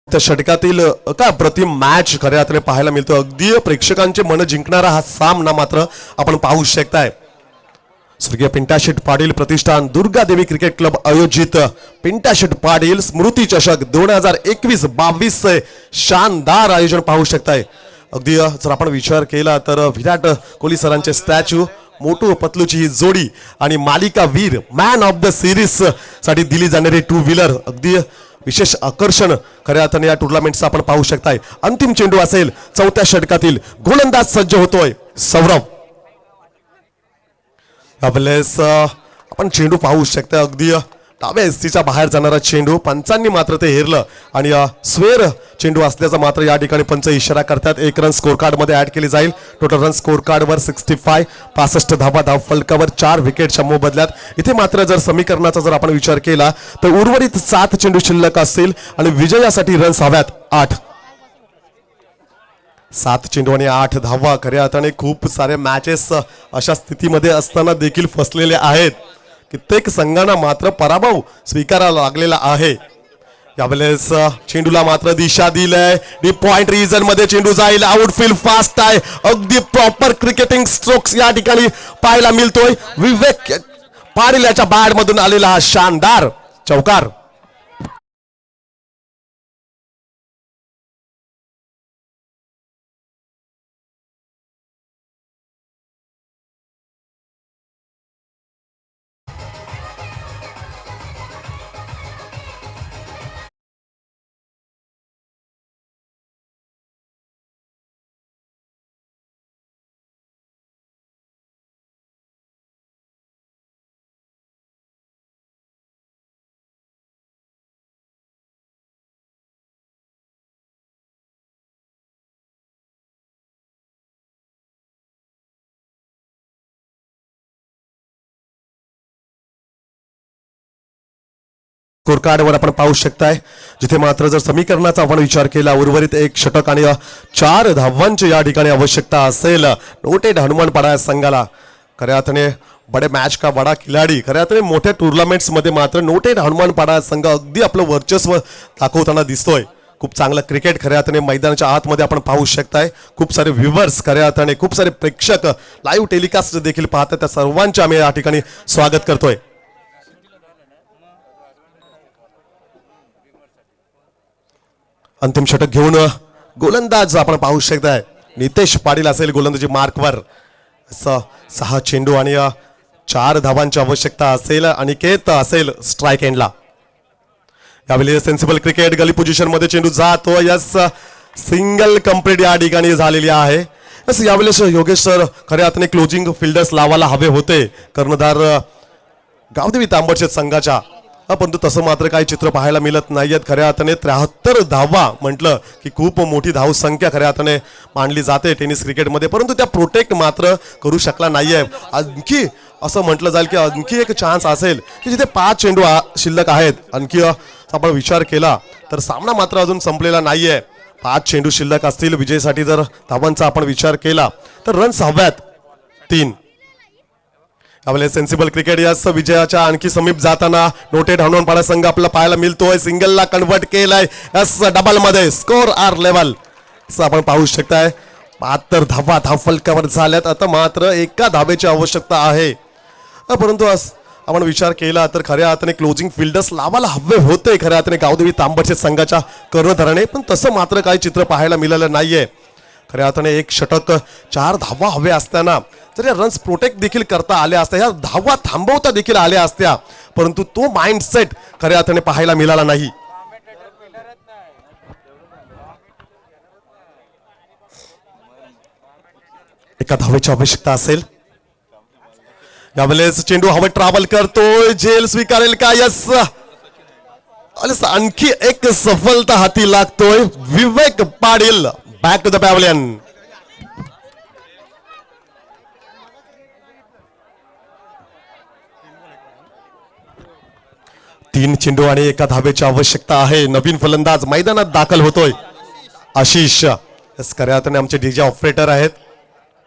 त्या षटकातील काय प्रतिम मॅच खऱ्या अर्थाने पाहायला मिळतो. अगदी प्रेक्षकांचे मन जिंकणारा हा सामना मात्र आपण पाहू शकताय. स्वर्गीय पिंटाशेट पाटील प्रतिष्ठान दुर्गादेवी क्रिकेट क्लब आयोजित पिंटाशेट पाटील स्मृती चषक 2021-22 शानदार आयोजन पाहू शकताय. अगदी जर आपण विचार केला तर विराट कोहली सरांचे स्टॅच्यू, मोटू पतलूची ही जोडी आणि मालिका वीर मॅन ऑफ द सिरीज साठी दिली जाणारी 2 व्हीलर अगदी विशेष आकर्षण खऱ्या अर्थाने या टुर्नामेंटचा आपण पाहू शकताय. अंतिम चेंडू असेल 4थ्या षटकातील. गोलंदाज सज्ज होतोय सौरभ. यावेळेस आपण चेंडू पाहू शकता अगदी डाव्या एसटीच्या बाहेर जाणारा चेंडू, पंचांनी मात्र ते हेरलं आणि स्वेर चेंडू असल्याचा मात्र या ठिकाणी पंच इशारा करतात. 1 रन स्कोर कार्ड मध्ये ऍड केली जाईल. टोटल रन स्कोर कार्ड वर 65, 65 धावा धाव फलकावर 4 विकेटच्या मोबदल्यात. इथे मात्र जर समीकरणाचा जर आपण विचार केला तर उर्वरित 7 चेंडू शिल्लक असतील आणि विजयासाठी रन्स हव्यात 8. 7 चेंडू आणि 8 धावा. खऱ्या अर्थाने खूप सारे मॅचेस अशा स्थितीमध्ये असताना देखील फसलेले आहेत. कित्येक संघांना मात्र पराभव स्वीकारायला लागलेला आहे. यावेळेस चेंडूला मात्र दिशा दिलंय. डीप पॉइंट रिजन मध्ये चेंडू जाईल. आउटफील्ड फास्ट आहे. अगदी प्रॉपर क्रिकेटिंग स्ट्रोक्स या ठिकाणी पाहायला मिळतोय. विवेक पाटील याच्या बॅट मधून आलेला हा शानदार चौकार. स्कोर कार्डवर आपण पाहू शकताय, जिथे मात्र जर समीकरणाचा आपण विचार केला उर्वरित 1 षटक आणि 4 धावांची या ठिकाणी आवश्यकता असेल नोटेड हनुमानपाडा संघाला. खऱ्या अर्थाने बडे मॅच का बडा खिलाडी, खऱ्या अर्थाने मोठ्या टुर्नामेंट्स मध्ये मात्र नोटेड हनुमानपाडा संघ अगदी आपलं वर्चस्व दाखवताना दिसतोय. खूप चांगलं क्रिकेट खऱ्या अर्थाने मैदानाच्या आतमध्ये आपण पाहू शकताय. खूप सारे व्ह्युअर्स खऱ्या अर्थाने, खूप सारे प्रेक्षक लाईव्ह टेलिकास्ट देखील पाहतात, त्या सर्वांचे आम्ही या ठिकाणी स्वागत करतोय. अंतिम षटक घेऊन गोलंदाज आपण पाहू शकताय, नितेश पाटील असेल गोलंदाजी मार्कवर. 6 चेंडू आणि 4 धावांची आवश्यकता असेल. अनिकेत असेल स्ट्राईक एंडला. यावेळी सेन्सिबल क्रिकेट गली पोझिशन मध्ये चेंडू जातो. यस, सिंगल कंप्लीट या ठिकाणी झालेली आहे. यस, यावेळेस योगेश सर खऱ्या अर्थाने क्लोजिंग फिल्डर्स लावायला हवे होते कर्णधार गावदेवी तांबडशेत संघाच्या, परंतु तसं मात्र काही चित्र पाहायला मिळत नाहीयेत. खऱ्या अर्थाने 73 धावा म्हटलं की खूप मोठी धावसंख्या खऱ्या अर्थाने मानली जाते टेनिस क्रिकेटमध्ये, परंतु त्या प्रोटेक्ट मात्र करू शकला नाहीये. आणखी असं म्हटलं जाईल की आणखी एक चान्स असेल की जिथे 5 चेंडू शिल्लक आहेत. आणखी आपण विचार केला तर सामना मात्र अजून संपलेला नाहीये. 5 चेंडू शिल्लक असतील. विजयसाठी जर धावांचा आपण विचार केला तर रन्स हव्यात 3. यावेळेस सेन्सिबल क्रिकेट याच विजयाच्या आणखी समीप जाताना नोटेड हनुमानपाडा संघ आपल्याला पाहायला मिळतोय. सिंगलला कन्वर्ट केलाय. यस, डबल मध्ये स्कोर आर लेवल असं आपण पाहू शकताय. 72 धावा धावफलकावर झाल्यात. आता मात्र 1 धावेची आवश्यकता आहे, परंतु आपण विचार केला तर खऱ्या अर्थाने क्लोजिंग फिल्डर्स लावायला हवे होते खऱ्या अर्थाने गावदेवी तांबडशेत संघाच्या कर्णधाराने, पण तसं मात्र काही चित्र पाहायला मिळालं नाहीये. खऱ्या अर्थाने 1 षटक 4 धावा हवे असताना जर या रन्स प्रोटेक्ट देखील करता आल्या असत्या, या धावा थांबवता देखील आल्या असत्या, परंतु तो माइंडसेट खऱ्या अर्थाने पाहायला मिळाला नाही. एका धावेची आवश्यकता असेल. यावेळेस चेंडू हवेत ट्रॅव्हल करतोय. झेल स्वीकारेल का? यस, आणखी एक सफलता हाती लागतोय. Vivek Patil back to the pavilion. तीन चेंडू आणि 1 धावेची आवश्यकता आहे. नवीन फलंदाज मैदानात दाखल होतोय आशिष. खऱ्या अर्थाने आमचे डीजे ऑपरेटर आहेत,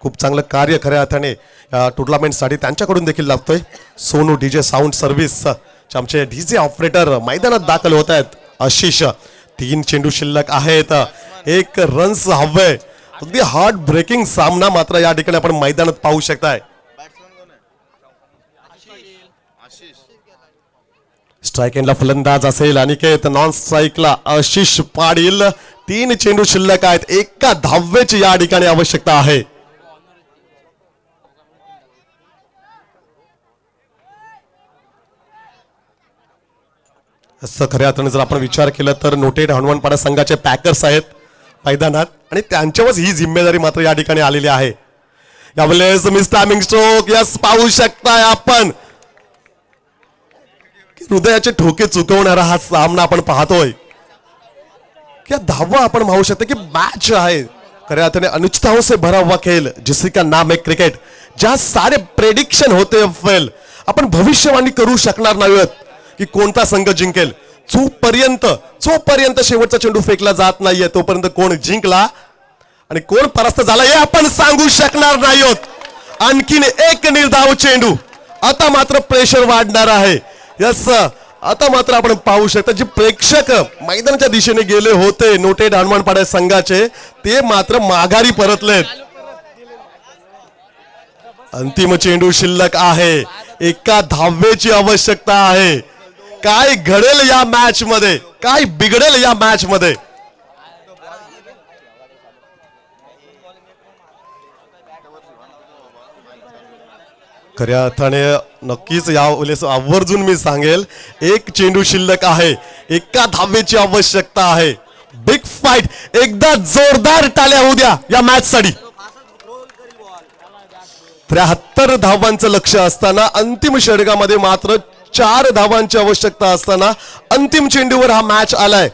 खूप चांगलं कार्य खऱ्या अर्थाने या टुर्नामेंटसाठी त्यांच्याकडून देखील लागतोय. सोनू डीजे साऊंड सर्व्हिस आमचे डीजे ऑपरेटर मैदानात दाखल होत आहेत. आशिष 3 चेंडू शिल्लक आहेत. 1 रन्स हवे. अगदी हार्ट ब्रेकिंग सामना मात्र या ठिकाणी आपण मैदानात पाहू शकताय. स्ट्राईक एंडला फलंदाज असेल अनिकेत, नॉन स्ट्राईकला आशिष पाटील. 3 चेंडू शिल्लक आहेत. 1 धावेची या ठिकाणी आवश्यकता आहे. असं खऱ्या अर्थाने जर आपण विचार केला तर नोटेड हनुमानपाडा संघाचे पॅकर्स आहेत मैदानात आणि त्यांच्यावरच ही जिम्मेदारी मात्र या ठिकाणी आलेली आहे. यावेळेस मिस टायमिंग स्ट्रोक. यस, पाहू शकताय आपण हृदयाचे ठोके चुकवणारा हा सामना आपण पाहतोय. क्या धावा आपण पाहू शकतो की मॅच आहे खऱ्या अर्थाने अनुचिताओं से भरा हुआ खेल जिसका नाम है क्रिकेट. ज्या सारे प्रेडिक्शन होते फेल, आपण भविष्यवाणी करू शकणार नाहीत की कोणता संघ जिंकेल. जोपर्यंत शेवटचा चेंडू फेकला जात नाहीये तोपर्यंत कोण जिंकला आणि कोण परास्त झाला हे आपण सांगू शकणार नाही आहोत. आणखीन 1 निर्धाव चेंडू. आता मात्र प्रेशर वाढणार आहे. यस, आता मात्र आपण पाहू शकता जे प्रेक्षक मैदानाच्या दिशेने गेले होते नोटेड हनुमानपाडा संघाचे ते मात्र माघारी परतलेत. अंतिम चेंडू शिल्लक आहे. 1 धावेची आवश्यकता आहे. काय घडेल या मॅच मध्ये, काय बिघडेल या मॅच मध्ये. खऱ्या अर्थाने नक्कीच यावेळेस आवर्जून मी सांगेल 1 चेंडू शिल्लक आहे. 1 धावेची आवश्यकता आहे. Big fight. एकदा जोरदार टाळ्या होऊ द्या या मॅच साठी. 73 धावांचं लक्ष असताना अंतिम षटकामध्ये मात्र 4 धावांची आवश्यकता असताना अंतिम चेंडूवर हा मॅच आलाय.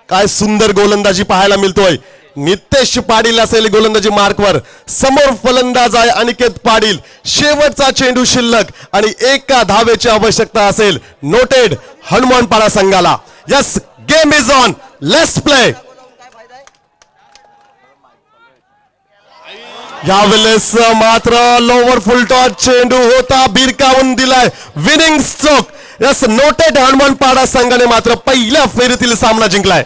काय सुंदर गोलंदाजी पाहायला मिळतोय. नितेश पाटील असेल गोलंदाजी मार्कवर. समोर फलंदाज आहे अनिकेत पाटील. शेवटचा चेंडू शिल्लक आणि एका धावेची आवश्यकता असेल. नोटेड हनुमानपाडा संघाला. Yes, game is on, let's play. यावेळेस मात्र लोवर फुलटॉस चेंडू होता, भिरकावून दिलाय. Winning stroke. Yes, noted Hanumanpada संघाने मात्र पहिल्या फेरीतील सामना जिंकलाय.